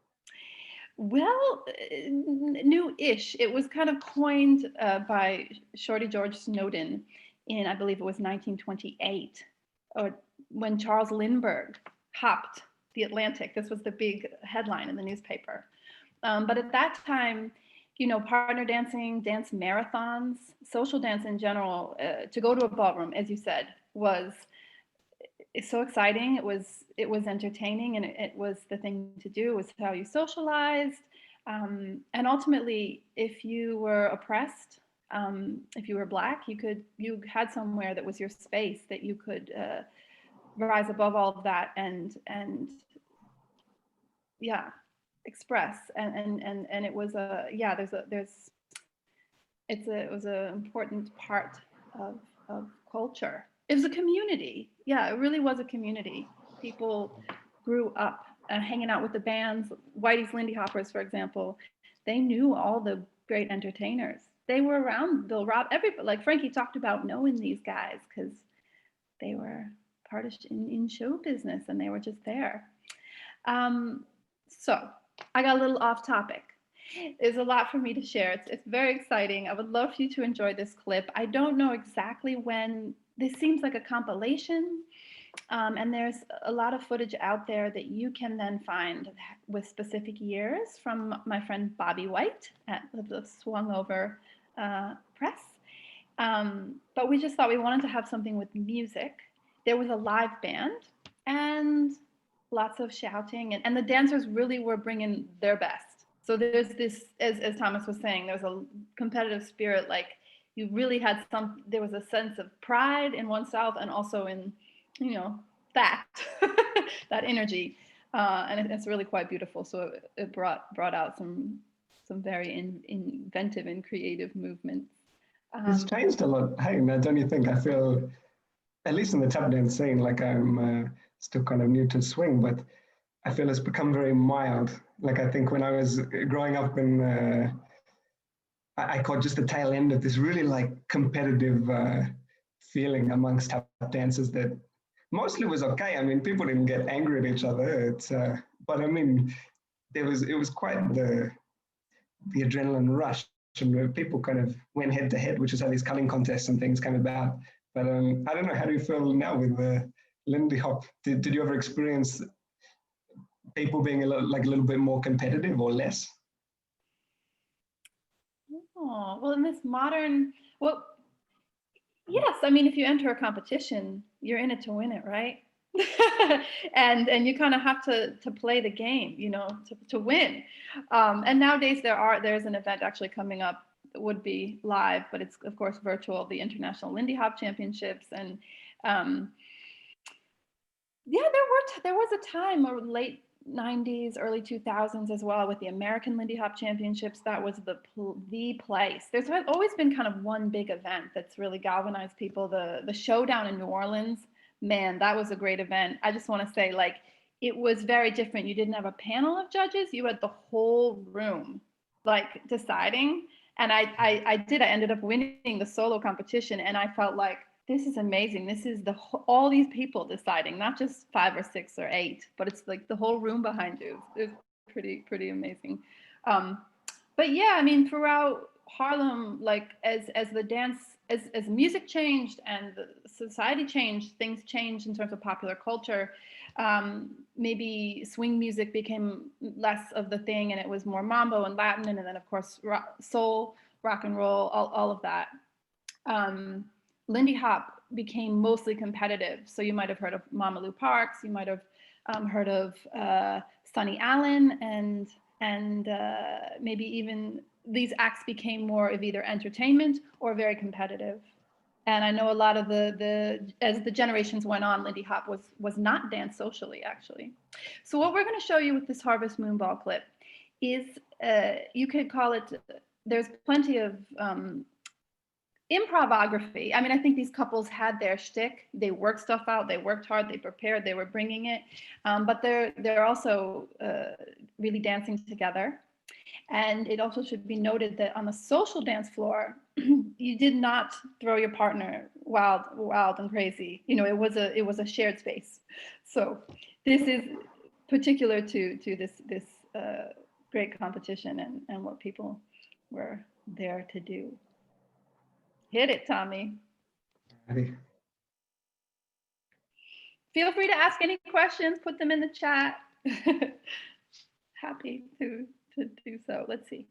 Well, new-ish. It was kind of coined by Shorty George Snowden in, I believe it was 1928, or when Charles Lindbergh hopped the Atlantic. This was the big headline in the newspaper. But at that time, you know, partner dancing, dance marathons, social dance in general, to go to a ballroom, as you said, was it's so exciting. It was entertaining, and it was the thing to do. It was how you socialized, and ultimately, if you were oppressed, if you were Black, you had somewhere that was your space that you could rise above all of that and yeah, express and it was it was an important part of culture. It was a community. Yeah, it really was a community. People grew up hanging out with the bands. Whitey's Lindy Hoppers, for example, they knew all the great entertainers. They were around Bill Rob, everybody. Like Frankie talked about knowing these guys because they were part of in show business and they were just there. So I got a little off topic. There's a lot for me to share. It's very exciting. I would love for you to enjoy this clip. I don't know exactly when. This seems like a compilation, and there's a lot of footage out there that you can then find with specific years from my friend Bobby White at the Swung Over Press. But we just thought we wanted to have something with music. There was a live band and lots of shouting, and the dancers really were bringing their best. So there's this, as Thomas was saying, there's a competitive spirit. Like you really had there was a sense of pride in oneself and also in, you know, that energy, and it's really quite beautiful. So it brought out some very inventive and creative movements. It's changed a lot. Hey, now don't you think? I feel, at least in the tap dance scene, like I'm still kind of new to swing, but I feel it's become very mild. Like I think when I was growing up in, I caught just the tail end of this really like competitive feeling amongst tap dancers that mostly was okay. I mean, people didn't get angry at each other. But I mean, it was quite the adrenaline rush, and people kind of went head to head, which is how these culling contests and things came about. But I don't know, how do you feel now with the Lindy Hop? Did you ever experience people being a little bit more competitive or less? Oh, well, in this modern, well, yes. I mean, if you enter a competition, you're in it to win it, right? and you kind of have to play the game, you know, to win. And nowadays there's an event actually coming up that would be live, but it's of course virtual, the International Lindy Hop Championships. And yeah, there was a time, or late 90s, early 2000s as well, with the American Lindy Hop Championships. That was the place. There's always been kind of one big event that's really galvanized people. The showdown in New Orleans, man, that was a great event. I just want to say, like, it was very different. You didn't have a panel of judges. You had the whole room, like, deciding. And I ended up winning the solo competition, and I felt like, this is amazing. This is all these people deciding, not just 5 or 6 or 8, but it's like the whole room behind you. It's pretty amazing. But yeah, I mean, throughout Harlem, like as the dance, as music changed and the society changed, things changed in terms of popular culture. Maybe swing music became less of the thing, and it was more mambo and Latin, and then of course soul, rock and roll, all of that. Lindy Hop became mostly competitive. So you might have heard of Mama Lou Parks, you might have heard of Sonny Allen, and maybe even these acts became more of either entertainment or very competitive. And I know a lot of as the generations went on, Lindy Hop was not danced socially, actually. So what we're going to show you with this Harvest Moon Ball clip is, you could call it, there's plenty of Improvography. I mean, I think these couples had their shtick. They worked stuff out. They worked hard. They prepared. They were bringing it. But they're also really dancing together. And it also should be noted that on the social dance floor, you did not throw your partner wild and crazy. You know, it was a shared space. So this is particular to this great competition and what people were there to do. Hit it, Tommy. Ready. Feel free to ask any questions, put them in the chat. Happy to do so. Let's see.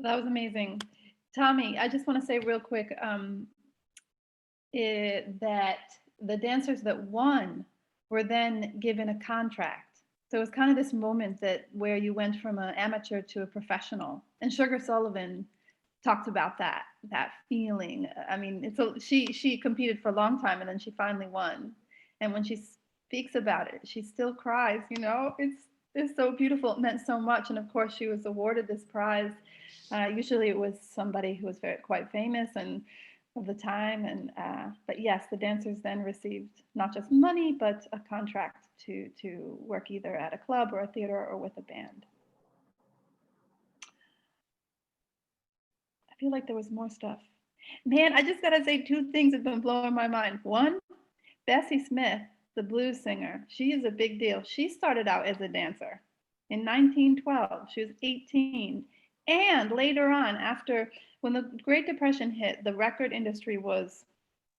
That was amazing. Tommy, I just want to say real quick that the dancers that won were then given a contract. So it was kind of this moment that where you went from an amateur to a professional. And Sugar Sullivan talked about that feeling. I mean, she competed for a long time and then she finally won. And when she speaks about it, she still cries. You know, it's so beautiful. It meant so much. And of course, she was awarded this prize. Usually, it was somebody who was quite famous and of the time. And but yes, the dancers then received not just money but a contract to work either at a club or a theater or with a band. I feel like there was more stuff. Man, I just gotta say two things have been blowing my mind. One, Bessie Smith, the blues singer, she is a big deal. She started out as a dancer in 1912. She was 18. And later on, after when the Great Depression hit, the record industry was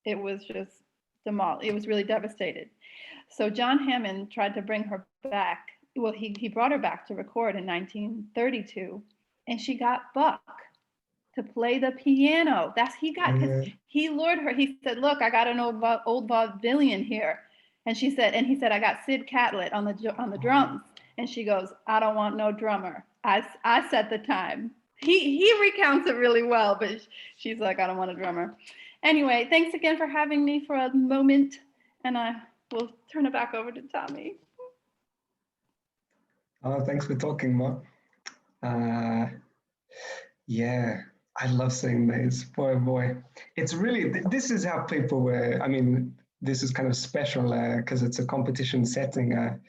just demolished. It was really devastated. So John Hammond tried to bring her back. Well, he brought her back to record in 1932, and she got Buck to play the piano. That's because he lured her. He said, "Look, I got an old vaudevillian here," and he said, "I got Sid Catlett on the drums." And she goes, "I don't want no drummer. I set the time." He recounts it really well, but she's like, "I don't want a drummer." Anyway, thanks again for having me for a moment, and I will turn it back over to Tommy. Oh, thanks for talking, Mark. Yeah, I love seeing these. Boy, oh boy. It's really, this is how people were. I mean, this is kind of special because it's a competition setting.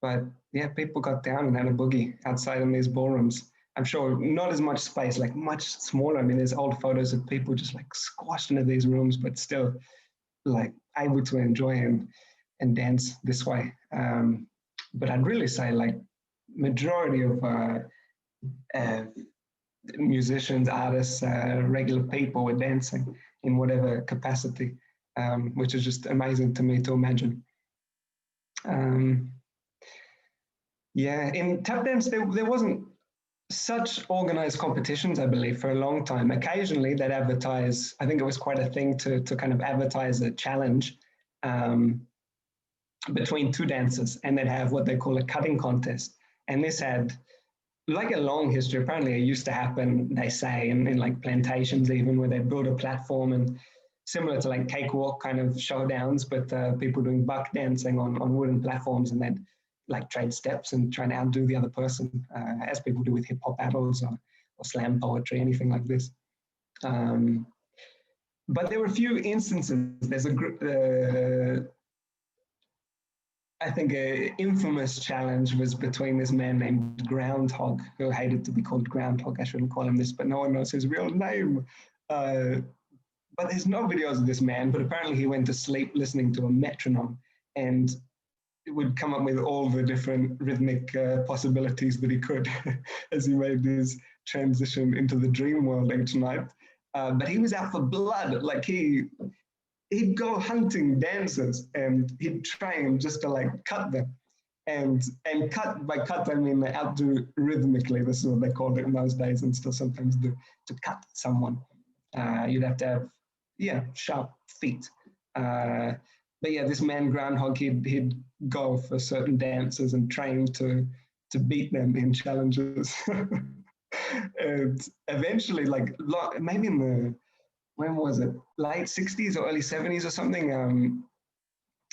But yeah, people got down and had a boogie outside in these ballrooms. I'm sure not as much space, like much smaller. I mean, there's old photos of people just like squashed into these rooms, but still like able to enjoy and dance this way. But I'd really say like majority of musicians, artists, regular people were dancing in whatever capacity, which is just amazing to me to imagine. Yeah, in tap dance, there wasn't such organized competitions, I believe, for a long time. Occasionally they'd advertise, I think it was quite a thing to kind of advertise a challenge between two dancers, and they'd have what they call a cutting contest. And this had like a long history. Apparently it used to happen, they say, in like plantations even, where they'd build a platform and similar to like cakewalk kind of showdowns, but people doing buck dancing on wooden platforms, and they'd like trade steps and try and outdo the other person, as people do with hip hop battles or slam poetry, anything like this. But there were a few instances. There's a group, I think an infamous challenge was between this man named Groundhog, who hated to be called Groundhog. I shouldn't call him this, but no one knows his real name. But there's no videos of this man, but apparently he went to sleep listening to a metronome, and it would come up with all the different rhythmic possibilities that he could as he made his transition into the dream world each night. But he was out for blood. Like he'd go hunting dancers and he'd train just to like cut them. And cut, by cut I mean outdo rhythmically. This is what they called it in those days, and still sometimes do, to cut someone. You'd have to have, sharp feet. But yeah, this man Groundhog, he'd go for certain dancers and train to beat them in challenges. And eventually, like maybe in the, when was it, late 60s or early 70s or something,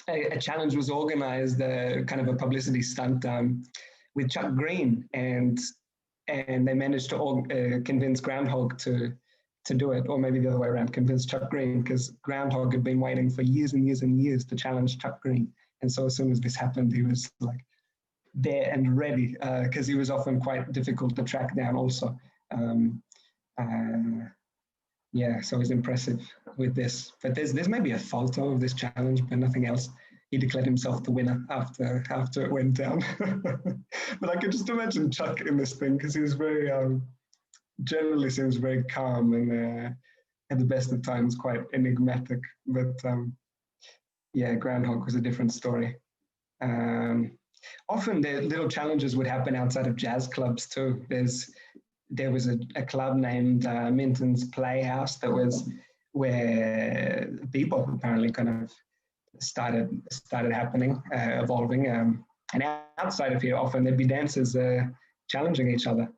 a challenge was organized, kind of a publicity stunt with Chuck Green, and they managed to convince Groundhog to do it, or maybe the other way around, convince Chuck Green, because Groundhog had been waiting for years and years and years to challenge Chuck Green. And so as soon as this happened, he was like there and ready, because he was often quite difficult to track down also. Yeah, so it was impressive with this. But there's maybe a photo of this challenge, but nothing else. He declared himself the winner after it went down. But I can just imagine Chuck in this thing, because he was very, generally seems very calm and at the best of times quite enigmatic. But yeah, Groundhog was a different story. Often the little challenges would happen outside of jazz clubs too. There's there was a club named Minton's Playhouse that was where bebop apparently kind of started happening, evolving. And outside of here, often there'd be dancers challenging each other,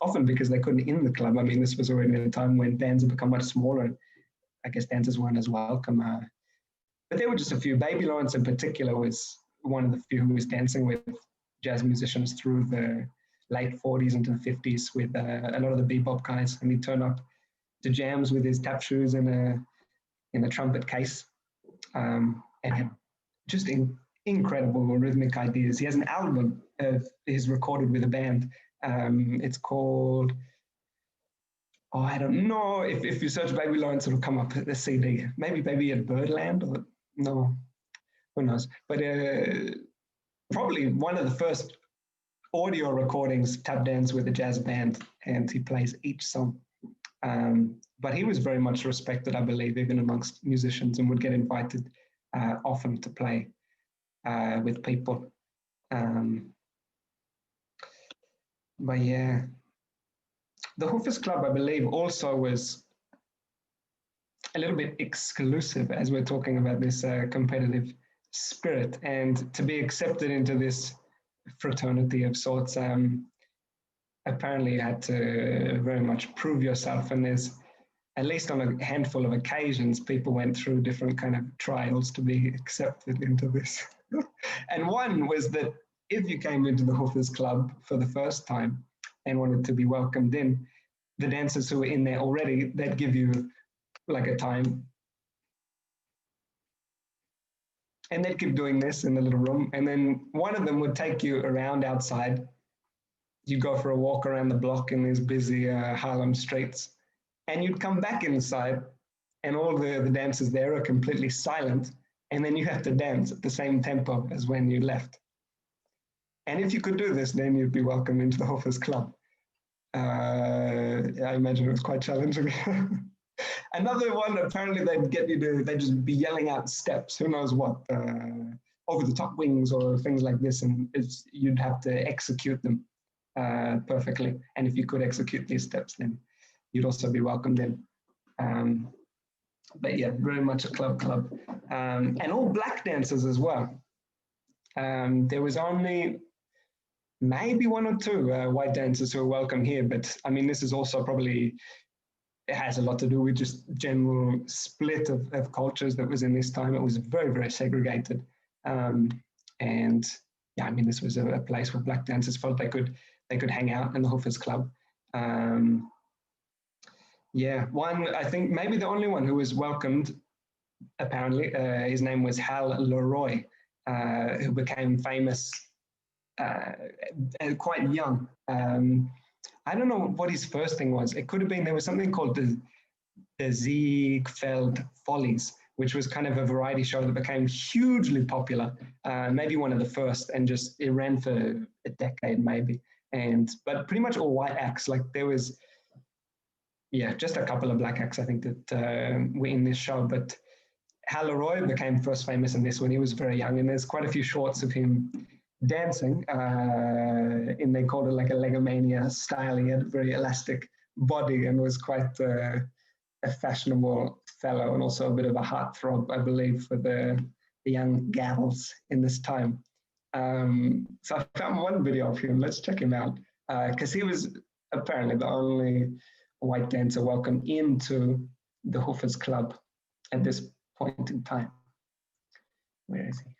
often because they couldn't in the club. I mean, this was already at a time when bands had become much smaller. And I guess dancers weren't as welcome. But there were just a few. Baby Lawrence in particular was one of the few who was dancing with jazz musicians through the late 40s into the 50s with a lot of the bebop guys. And he'd turn up to jams with his tap shoes in a trumpet case, and had just incredible rhythmic ideas. He has an album of his recorded with a band. It's called, I don't know, if you search Baby Lawrence, it'll come up a CD. Maybe Baby at Birdland, or no, who knows. But probably one of the first audio recordings, tap dance with a jazz band, and he plays each song. But he was very much respected, I believe, even amongst musicians, and would get invited often to play with people. But yeah, the Hoofers Club, I believe, also was a little bit exclusive as we're talking about this competitive spirit, and to be accepted into this fraternity of sorts, apparently you had to very much prove yourself, and there's, at least on a handful of occasions, people went through different kind of trials to be accepted into this. And one was that if you came into the Hoofers Club for the first time and wanted to be welcomed in, the dancers who were in there already, they'd give you like a time. And they'd keep doing this in the little room. And then one of them would take you around outside. You'd go for a walk around the block in these busy Harlem streets. And you'd come back inside, and all the dancers there are completely silent. And then you have to dance at the same tempo as when you left. And if you could do this, then you'd be welcome into the Hoofers Club. I imagine it was quite challenging. Another one, apparently they'd just be yelling out steps, who knows what, over the top wings or things like this, and you'd have to execute them perfectly. And if you could execute these steps, then you'd also be welcomed in. But yeah, very much a club. And all black dancers as well. There was only maybe one or two white dancers who were welcome here, but I mean, this is also probably, it has a lot to do with just general split of cultures that was in this time. It was very, very segregated. And yeah, I mean, this was a place where black dancers felt they could hang out in the Hoofers Club. Yeah, one, I think maybe the only one who was welcomed, apparently, his name was Hal Leroy, who became famous quite young. I don't know what his first thing was. It could have been, there was something called the Ziegfeld Follies, which was kind of a variety show that became hugely popular, maybe one of the first, and just, it ran for a decade maybe. But pretty much all white acts, like there was, yeah, just a couple of black acts, I think, that were in this show. But Hal Leroy became first famous in this when he was very young, and there's quite a few shorts of him dancing, and they called it like a Legomania style. He had a very elastic body and was quite a fashionable fellow, and also a bit of a heartthrob, I believe, for the young gals in this time. So I found one video of him. Let's check him out, because he was apparently the only white dancer welcome into the Hoofers Club at this point in time. Where is he?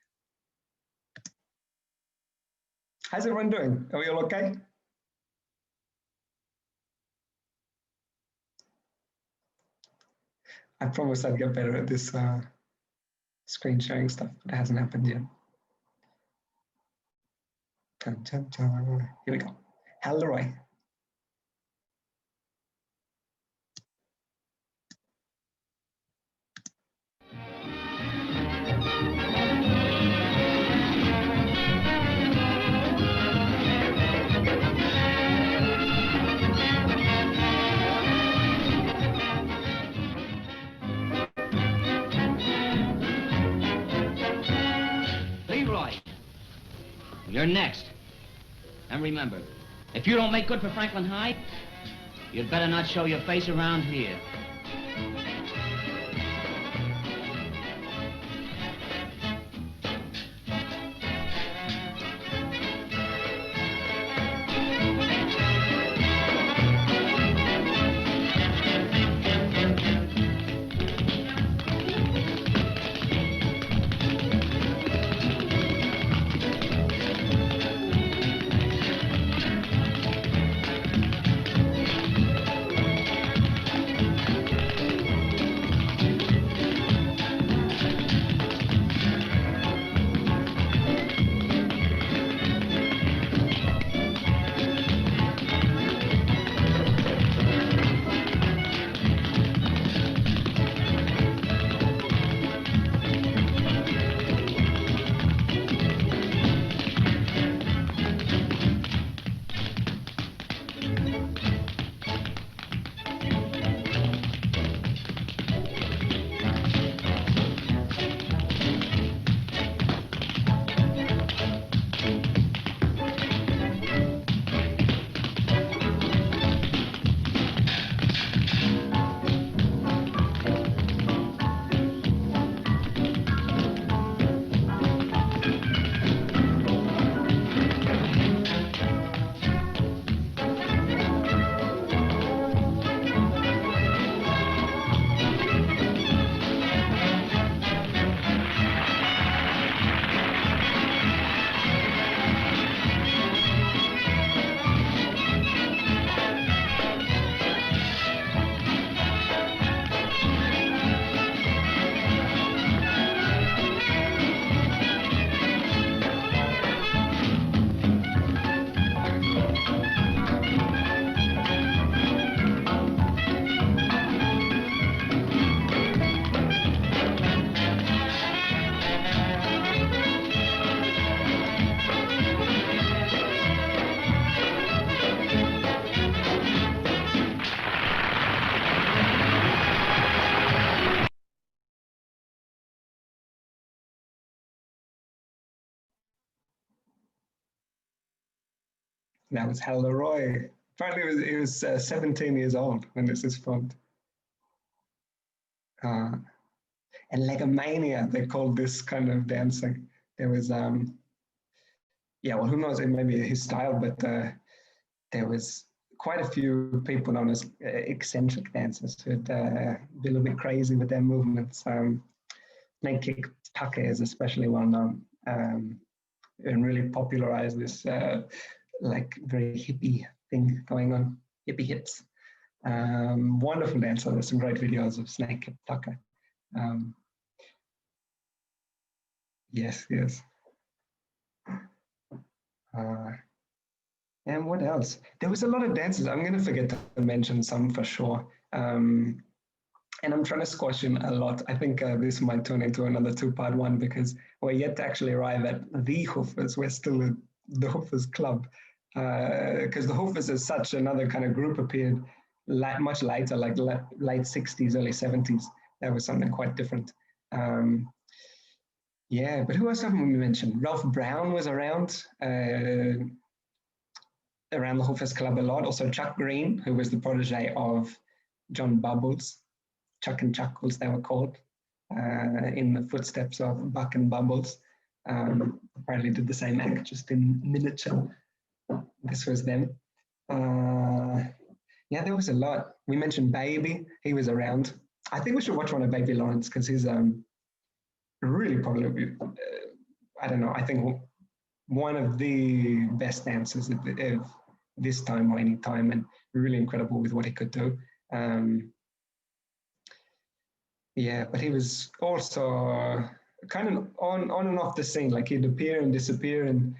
How's everyone doing? Are we all okay? I promised I'd get better at this screen sharing stuff, but it hasn't happened yet. Dun, dun, dun. Here we go. Hal Leroy. You're next. And remember, if you don't make good for Franklin High, You'd better not show your face around here. That was Hal Leroy. Apparently, he was 17 years old when this is filmed. And legomania, they called this kind of dancing. There was, yeah, well, who knows? It may be his style, but there was quite a few people known as eccentric dancers who'd be a little bit crazy with their movements. Snake kick tucker is especially well known, and really popularized this like very hippie thing going on, hippie hips. Wonderful dancer. There's some great videos of Snake kick tucker. Yes, yes. And what else? There was a lot of dances. I'm going to forget to mention some for sure. And I'm trying to squash in a lot. I think this might turn into another two-part one because we're yet to actually arrive at the Hoofers. We're still at the Hoofers Club because the Hoofers as such, another kind of group appeared much later, like late 60s, early 70s. That was something quite different. Yeah, but who else haven't we mentioned? Ralph Brown was around the Hoofers Club a lot. Also Chuck Green, who was the protege of John Bubbles. Chuck and Chuckles, they were called, in the footsteps of Buck and Bubbles. Apparently did the same act, just in miniature. This was them. Yeah, there was a lot. We mentioned Baby. He was around. I think we should watch one of Baby Lawrence because he's really probably, I don't know, I think one of the best dancers of this time or any time, and really incredible with what he could do. Yeah, but he was also kind of on and off the scene. Like he'd appear and disappear, and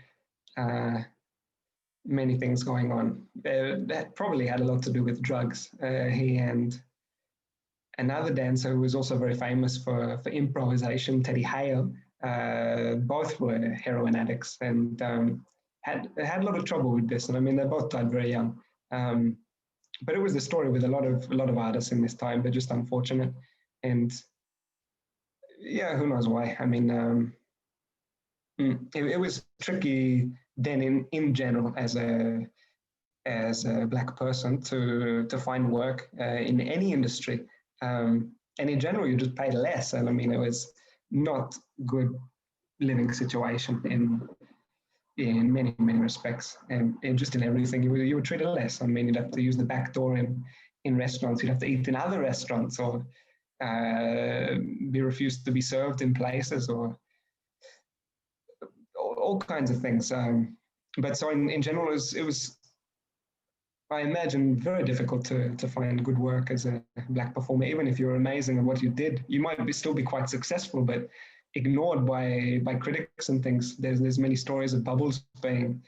many things going on. That probably had a lot to do with drugs. He and another dancer who was also very famous for improvisation, Teddy Hale, both were heroin addicts and had a lot of trouble with this. And I mean, they both died very young. But it was the story with a lot of artists in this time. They're just unfortunate. And yeah, who knows why? I mean, it was tricky then in general as a as a black person to find work in any industry. And in general, you just paid less. And I mean, it was not good living situation in many respects, and just in everything. You were treated less. I mean, you'd have to use the back door in restaurants. You'd have to eat in other restaurants, or be refused to be served in places, or all kinds of things. But so in general, it was, I imagine, very difficult to find good work as a black performer. Even if you're amazing at what you did, you might still be quite successful, but ignored by critics and things. There's many stories of Bubbles being,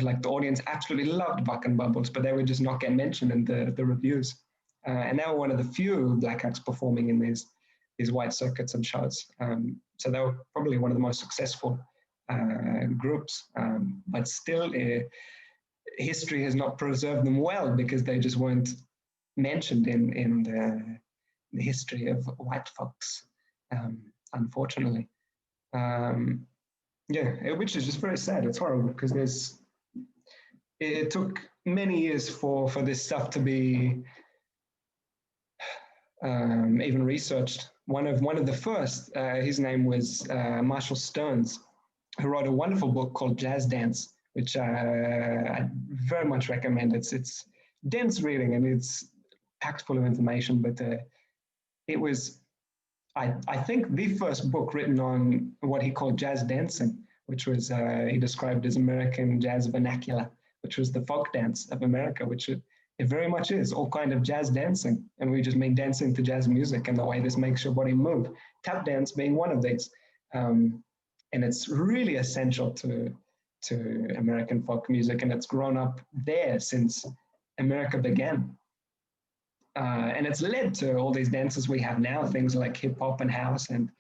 like, the audience absolutely loved Buck and Bubbles, but they would just not get mentioned in the reviews. And they were one of the few black acts performing in these white circuits and shows. So they were probably one of the most successful groups, but still history has not preserved them well, because they just weren't mentioned in the history of white folks, unfortunately. Yeah, which is just very sad. It's horrible, because it took many years for this stuff to be even researched. One of the first, his name was Marshall Stearns, who wrote a wonderful book called Jazz Dance, which I very much recommend. It's dense reading, and it's packed full of information, but it was, I think, the first book written on what he called jazz dancing, which was, he described as American jazz vernacular, which was the folk dance of America, which it very much is, all kind of jazz dancing. And we just mean dancing to jazz music and the way this makes your body move. Tap dance being one of these. And it's really essential to American folk music, and it's grown up there since America began. And it's led to all these dances we have now, things like hip hop and house, and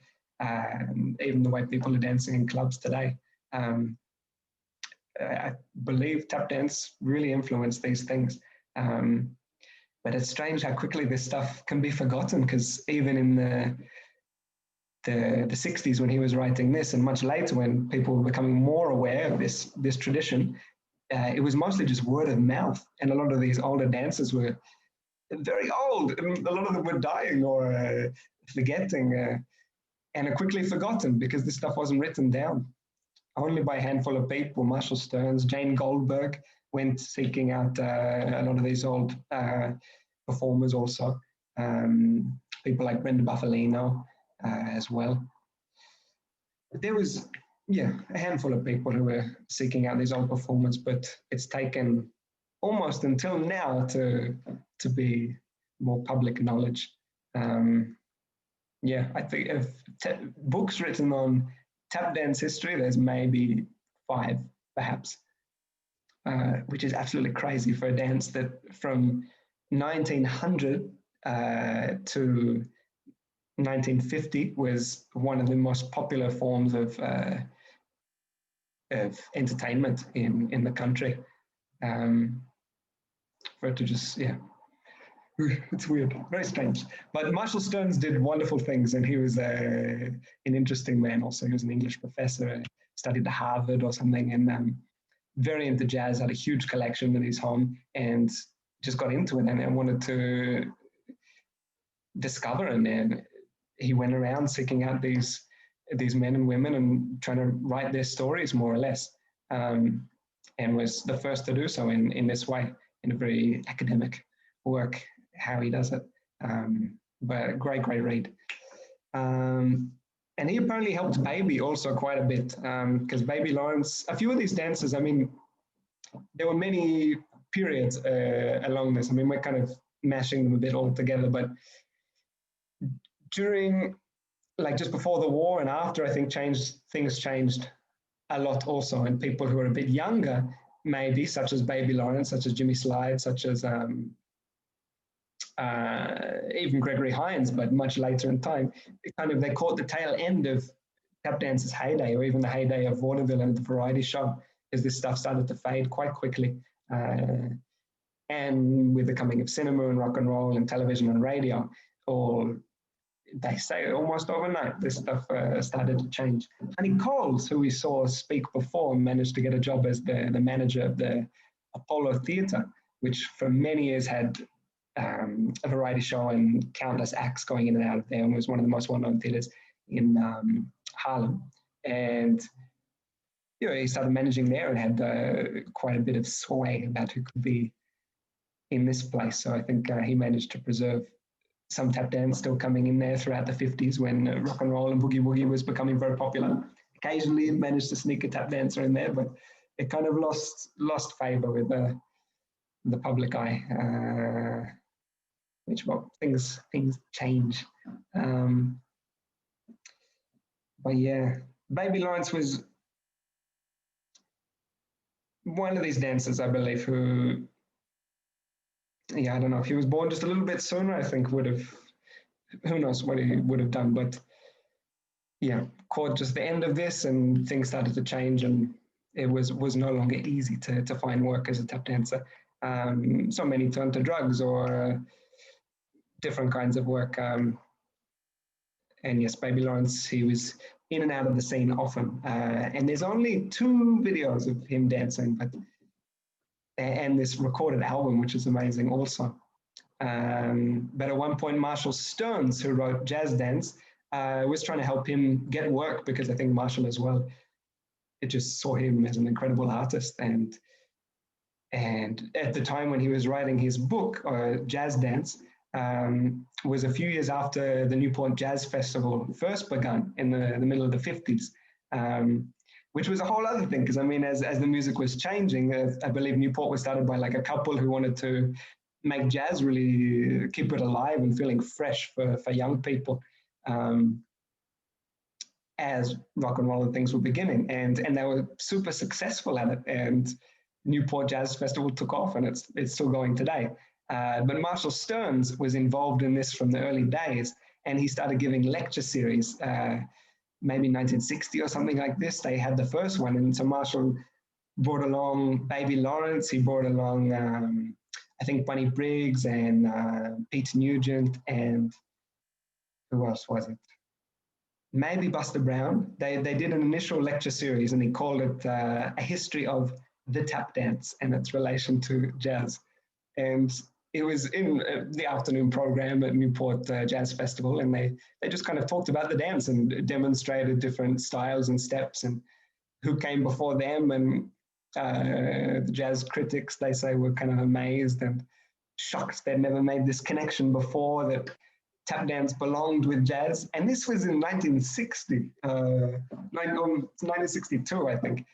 even the way people are dancing in clubs today. I believe tap dance really influenced these things. But it's strange how quickly this stuff can be forgotten, because even in the 60s, when he was writing this, and much later when people were becoming more aware of this tradition, it was mostly just word of mouth. And a lot of these older dancers were very old, and a lot of them were dying or forgetting, and are quickly forgotten because this stuff wasn't written down. Only by a handful of people. Marshall Stearns, Jane Goldberg went seeking out a lot of these old performers also. People like Brenda Buffalino as well. There was, a handful of people who were seeking out these old performers, but it's taken almost until now to be more public knowledge. I think if books written on tap dance history, there's maybe 5, perhaps, which is absolutely crazy for a dance that from 1900 to 1950 was one of the most popular forms of entertainment in the country. For it to just, it's weird, very strange. But Marshall Stearns did wonderful things, and he was an interesting man also. He was an English professor, studied at Harvard or something, and very into jazz, had a huge collection in his home, and just got into it and wanted to discover. And then he went around seeking out these men and women and trying to write their stories, more or less, and was the first to do so in this way, in a very academic work, how he does it. But great read. And he apparently helped Baby also quite a bit, because Baby Lawrence, a few of these dances, I mean, there were many periods along this. I mean, we're kind of mashing them a bit all together, but during, like, just before the war and after, I think things changed a lot also. And people who are a bit younger, maybe, such as Baby Lawrence, such as Jimmy Slide, such as even Gregory Hines, but much later in time, they caught the tail end of tap dance's heyday, or even the heyday of vaudeville and the variety show, as this stuff started to fade quite quickly. And with the coming of cinema and rock and roll and television and radio, or they say almost overnight, this stuff started to change. Honey Coles, who we saw speak before, managed to get a job as the manager of the Apollo Theatre, which for many years had a variety show and countless acts going in and out of there, and was one of the most well-known theatres in Harlem. And he started managing there and had quite a bit of sway about who could be in this place. So I think he managed to preserve some tap dance still coming in there throughout the 50s when rock and roll and boogie woogie was becoming very popular. Occasionally it managed to sneak a tap dancer in there, but it kind of lost favor with the public eye, which, well, things change. But yeah, Baby Lawrence was one of these dancers, I believe, who, I don't know, if he was born just a little bit sooner, I think would have, who knows what he would have done. But yeah, caught just the end of this and things started to change, and it was no longer easy to find work as a tap dancer. So many turned to drugs or different kinds of work. And yes, Baby Lawrence, he was in and out of the scene often. And there's only 2 videos of him dancing, and this recorded album, which is amazing also. But at one point, Marshall Stearns, who wrote Jazz Dance, was trying to help him get work, because I think Marshall as well, it just saw him as an incredible artist. And at the time when he was writing his book, Jazz Dance, was a few years after the Newport Jazz Festival first begun in the middle of the 50s, which was a whole other thing, because I mean, as the music was changing, I believe Newport was started by like a couple who wanted to make jazz really keep it alive and feeling fresh for young people, as rock and roll and things were beginning, and they were super successful at it, and Newport Jazz Festival took off, and it's still going today. But Marshall Stearns was involved in this from the early days, and he started giving lecture series, maybe 1960 or something like this. They had the first one, and so Marshall brought along Baby Lawrence, he brought along, I think, Bunny Briggs and Pete Nugent, and who else was it? Maybe Buster Brown. They did an initial lecture series, and he called it A History of the Tap Dance and its relation to jazz. And it was in the afternoon program at Newport Jazz Festival, and they just kind of talked about the dance and demonstrated different styles and steps and who came before them. And the jazz critics, they say, were kind of amazed and shocked they'd never made this connection before, that tap dance belonged with jazz. And this was in 1960, 1962, I think.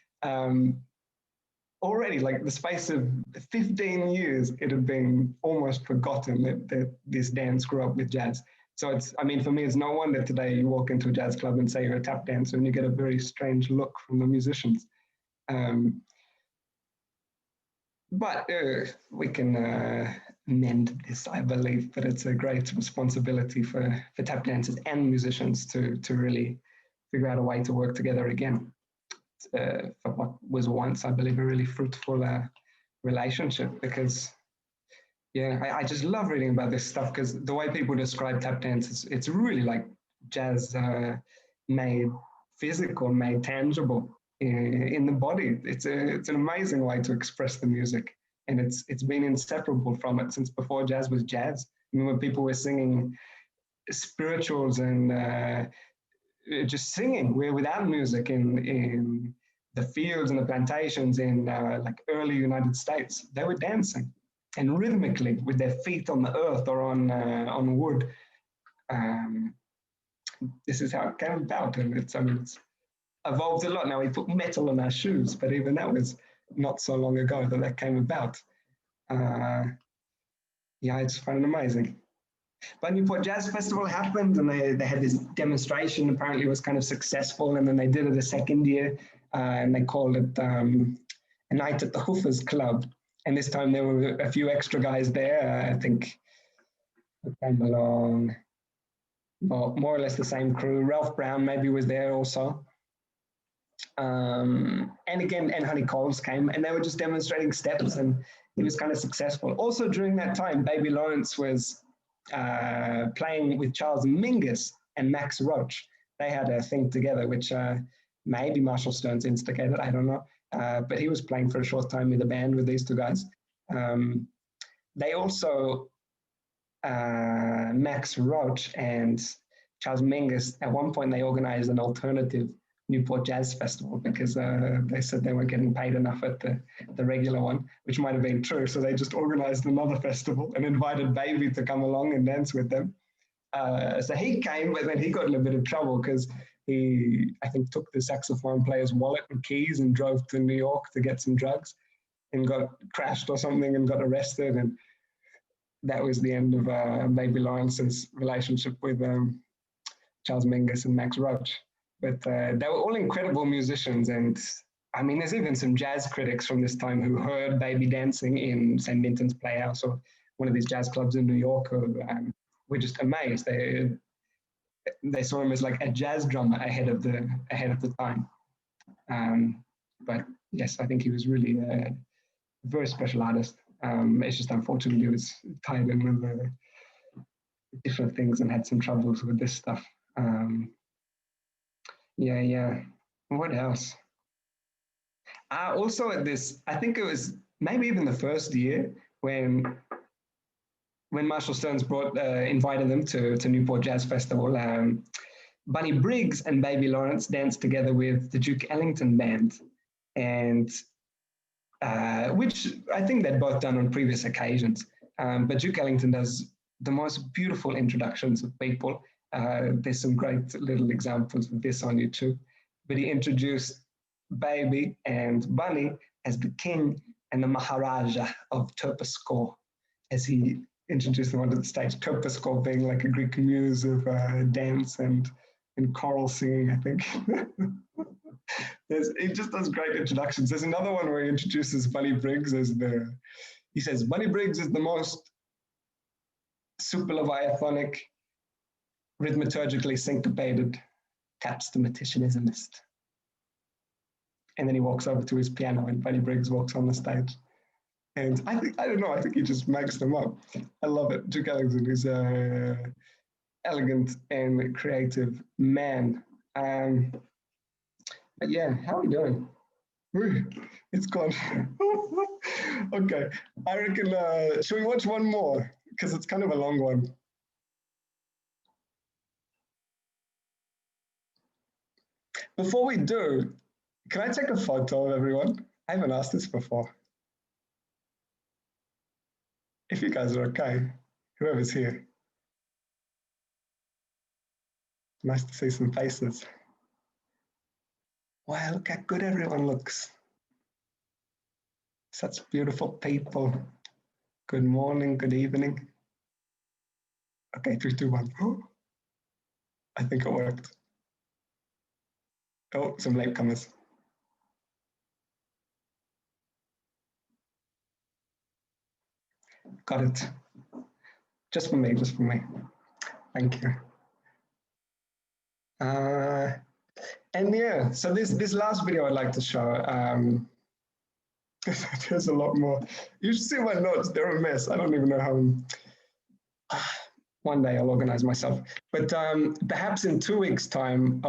Already, like the space of 15 years, it had been almost forgotten that this dance grew up with jazz. So it's, I mean, for me, it's no wonder today you walk into a jazz club and say you're a tap dancer, and you get a very strange look from the musicians. But we can mend this, I believe, but it's a great responsibility for tap dancers and musicians to really figure out a way to work together again. For what was once, I believe, a really fruitful relationship, because, yeah, I just love reading about this stuff, because the way people describe tap dance, it's really like jazz made physical, made tangible in the body. It's an amazing way to express the music, and it's been inseparable from it since before jazz was jazz. I mean, when people were singing spirituals and just singing without music in the fields and the plantations in like early United States, they were dancing, and rhythmically with their feet on the earth or on wood. This is how it came about, and it's evolved a lot. Now we put metal on our shoes, but even that was not so long ago that came about. Yeah, it's fun and amazing. But Newport Jazz Festival happened, and they had this demonstration. Apparently, it was kind of successful, and then they did it a second year, and they called it a night at the Hoofers Club. And this time there were a few extra guys there. I think who came along, well, more or less the same crew. Ralph Brown maybe was there also. And Honey Coles came, and they were just demonstrating steps, and it was kind of successful. Also during that time, Baby Lawrence was playing with Charles Mingus and Max Roach. They had a thing together, which maybe Marshall Stone's instigated, I don't know. But he was playing for a short time in the band with these two guys. They also, Max Roach and Charles Mingus, at one point they organized an alternative Newport Jazz Festival because they said they weren't getting paid enough at the regular one, which might have been true. So they just organized another festival and invited Baby to come along and dance with them. So he came, but then he got in a bit of trouble because he, I think, took the saxophone player's wallet and keys and drove to New York to get some drugs and got crashed or something and got arrested. And that was the end of Baby Lawrence's relationship with Charles Mingus and Max Roach. But they were all incredible musicians. And I mean, there's even some jazz critics from this time who heard Baby dancing in St. Minton's Playhouse or one of these jazz clubs in New York who were just amazed. They saw him as like a jazz drummer ahead of the time. But yes, I think he was really a very special artist. It's just unfortunately he was tied in with different things and had some troubles with this stuff. Yeah. What else? Also at this, I think it was maybe even the first year when Marshall Stones invited them to Newport Jazz Festival, Bunny Briggs and Baby Lawrence danced together with the Duke Ellington Band, and which I think they'd both done on previous occasions. But Duke Ellington does the most beautiful introductions of people. There's some great little examples of this on YouTube. But he introduced Baby and Bunny as the king and the Maharaja of Terpsichore, as he introduced them onto the stage. Terpsichore being like a Greek muse of dance and choral singing, I think. He just does great introductions. There's another one where he introduces Bunny Briggs as he says, Bunny Briggs is the most superleviathonic, rhythmaturgically syncopated tapstomaticianismist. And then he walks over to his piano and Bunny Briggs walks on the stage. And I think he just makes them up. I love it. Duke Ellington is an elegant and creative man. But yeah, how are we doing? It's gone. Okay, I reckon, should we watch one more? Because it's kind of a long one. Before we do, can I take a photo of everyone? I haven't asked this before. If you guys are okay, whoever's here. Nice to see some faces. Wow, look how good everyone looks. Such beautiful people. Good morning, good evening. Okay, 3, 2, 1. I think it worked. Oh, some latecomers. Got it. Just for me, just for me. Thank you. And yeah, so this last video I'd like to show, there's a lot more. You should see my notes, they're a mess. I don't even know how. One day I'll organize myself. But perhaps in 2 weeks' time,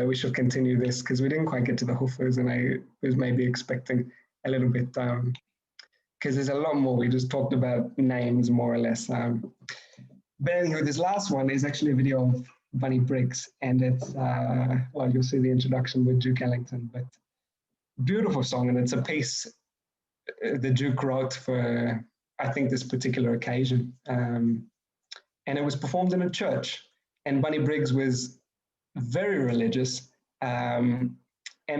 we should continue this because we didn't quite get to the Hoofers and I was maybe expecting a little bit, because there's a lot more. We just talked about names more or less. But anyway, this last one is actually a video of Bunny Briggs, and it's, well, you'll see the introduction with Duke Ellington, but beautiful song, and it's a piece the Duke wrote for, I think, this particular occasion. And it was performed in a church, and Bunny Briggs was very religious and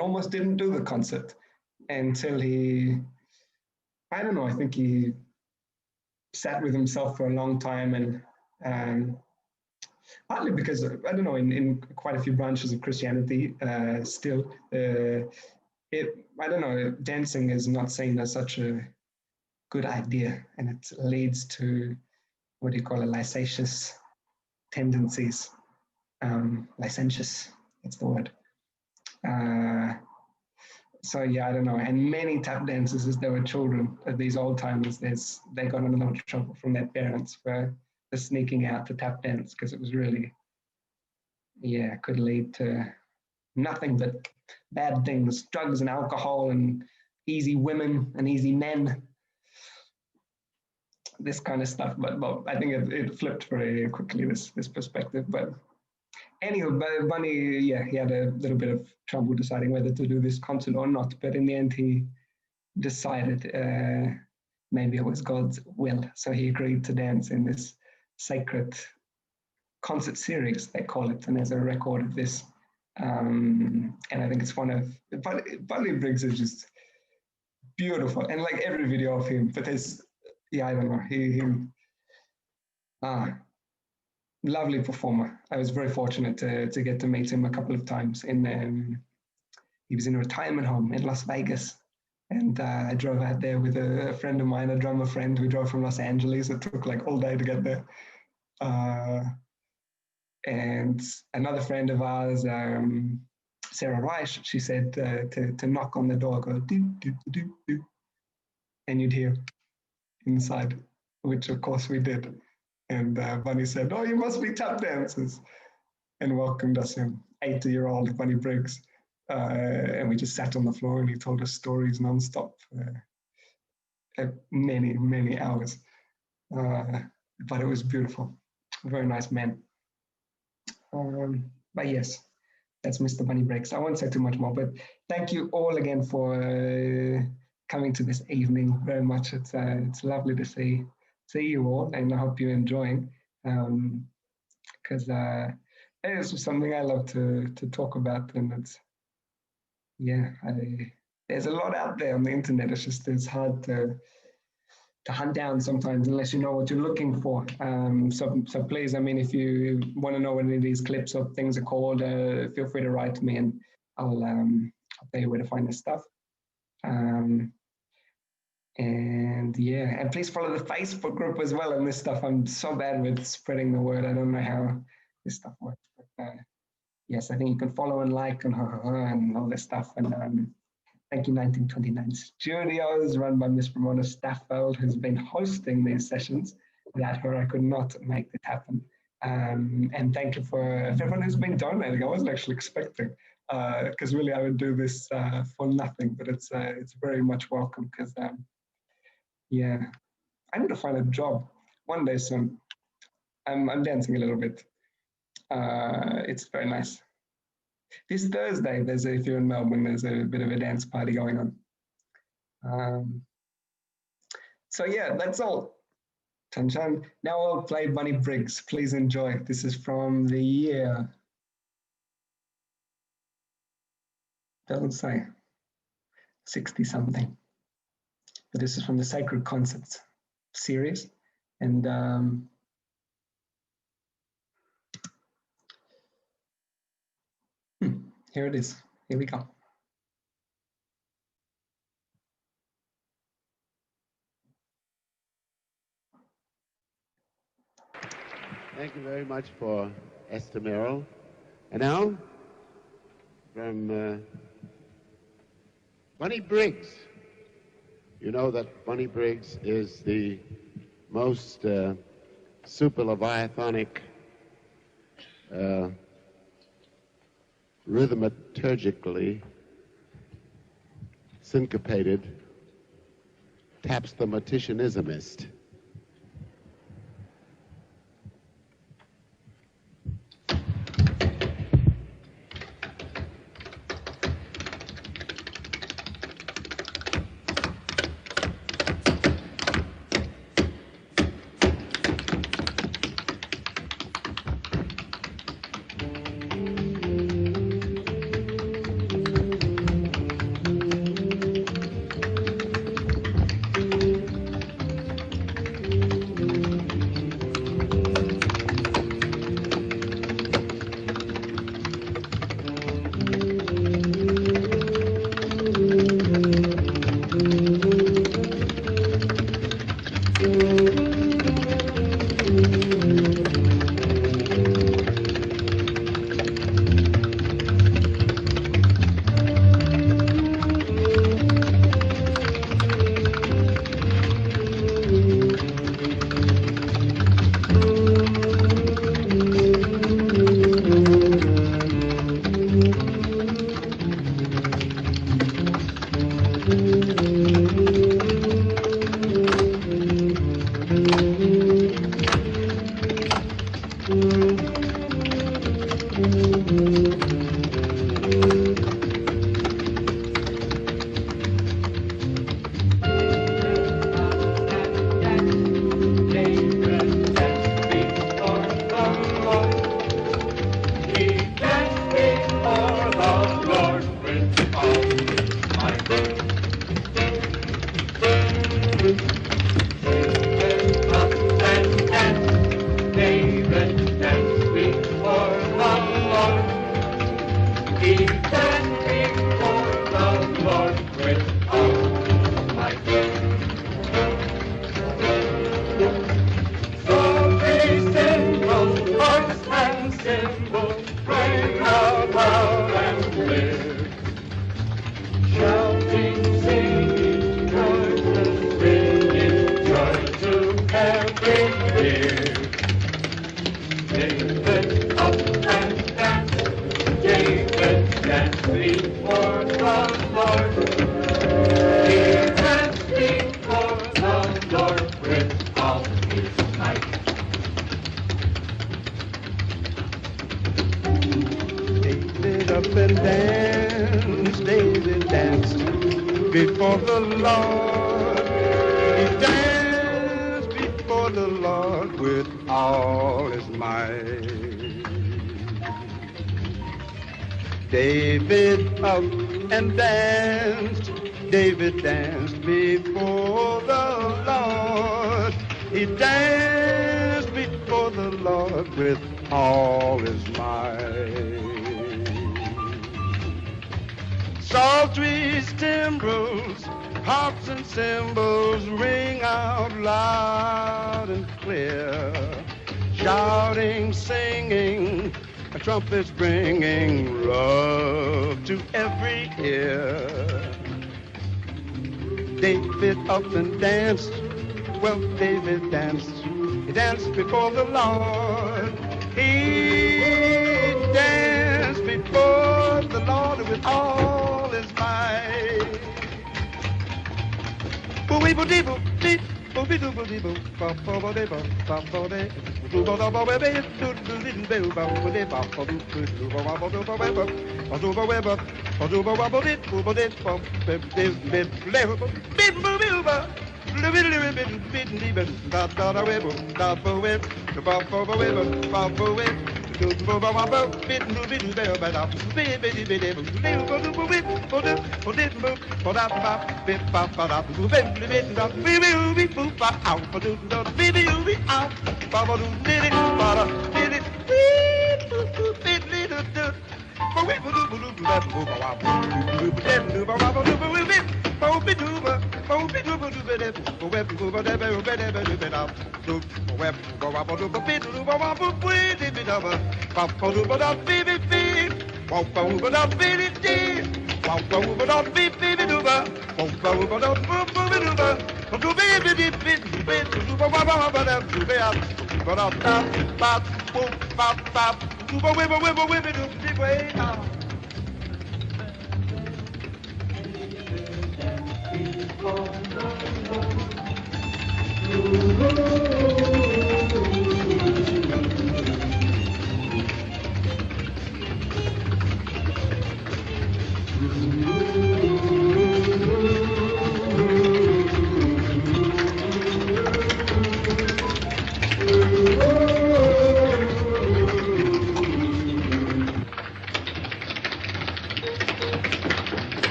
almost didn't do the concert until he, I don't know, I think he sat with himself for a long time and partly because, I don't know, in quite a few branches of Christianity still, I don't know, dancing is not seen as such a good idea, and it leads to, what do you call it, licentious tendencies. Licentious, that's the word. So yeah, I don't know. And many tap dancers, as they were children, these old timers, they got in a lot of trouble from their parents for sneaking out to tap dance because it was really, yeah, could lead to nothing but bad things, drugs and alcohol and easy women and easy men, this kind of stuff. But I think it flipped very quickly, this perspective. But anyway, Bunny, yeah, he had a little bit of trouble deciding whether to do this concert or not. But in the end, he decided maybe it was God's will. So he agreed to dance in this sacred concert series, they call it. And there's a record of this. And I think it's one of, Bunny Briggs is just beautiful. And like every video of him, but there's, yeah, I don't know, he lovely performer. I was very fortunate to get to meet him a couple of times. He was in a retirement home in Las Vegas. And I drove out there with a friend of mine, a drummer friend. We drove from Los Angeles. It took like all day to get there. And another friend of ours, Sarah Reich, she said to knock on the door, go do, do, do, do, and you'd hear inside, which of course we did. And Bunny said, "Oh, you must be tap dancers," and welcomed us in, 80-year-old Bunny Briggs. And we just sat on the floor and he told us stories nonstop for many, many hours. But it was beautiful. Very nice man. But yes, that's Mr. Bunny Briggs. I won't say too much more, but thank you all again for coming to this evening very much. It's lovely to see you all, and I hope you're enjoying, because this is something I love to talk about, and it's, yeah, there's a lot out there on the internet. It's hard to hunt down sometimes unless you know what you're looking for. So please, I mean, if you want to know what any of these clips or things are called, feel free to write to me, and I'll tell you where to find this stuff. And yeah, and please follow the Facebook group as well on this stuff. I'm so bad with spreading the word. I don't know how this stuff works, but yes, I think you can follow and like and all this stuff. And thank you, 1929 Studios, run by Miss Ramona Staffeld, who's been hosting these sessions. Without her, I could not make this happen. And thank you for everyone who's been donating. I wasn't actually expecting, because really I would do this for nothing, but it's very much welcome, because yeah, I need to find a job one day soon. I'm dancing a little bit. It's very nice. This Thursday, if you're in Melbourne, there's a bit of a dance party going on. So yeah, that's all. Chan. Now I'll play Bunny Briggs. Please enjoy. This is from the year, doesn't say, 60 something. But this is from the Sacred Concepts series. And here it is. Here we go. Thank you very much for Esther Merrill. And now, from Bunny Briggs. You know that Bunny Briggs is the most super leviathanic, rhythmaturgically syncopated tapsthematicianismist. dear. David, up and dance. David, dance before the Lord. He danced before the Lord with all his might. David up and danced, David danced before the Lord. He danced before the Lord with all his might. David up and danced, David danced before the Lord. He danced before the Lord with all his might. Psalteries, timbrels, harps and cymbals ring out loud and clear. Shouting, singing, trumpets bringing love to every ear. David up and danced, well, David danced. He danced before the Lord. He danced before the Lord with all his might.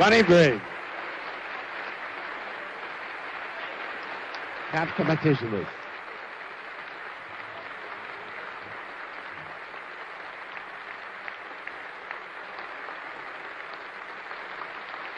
Bunny Briggs. Have competition with.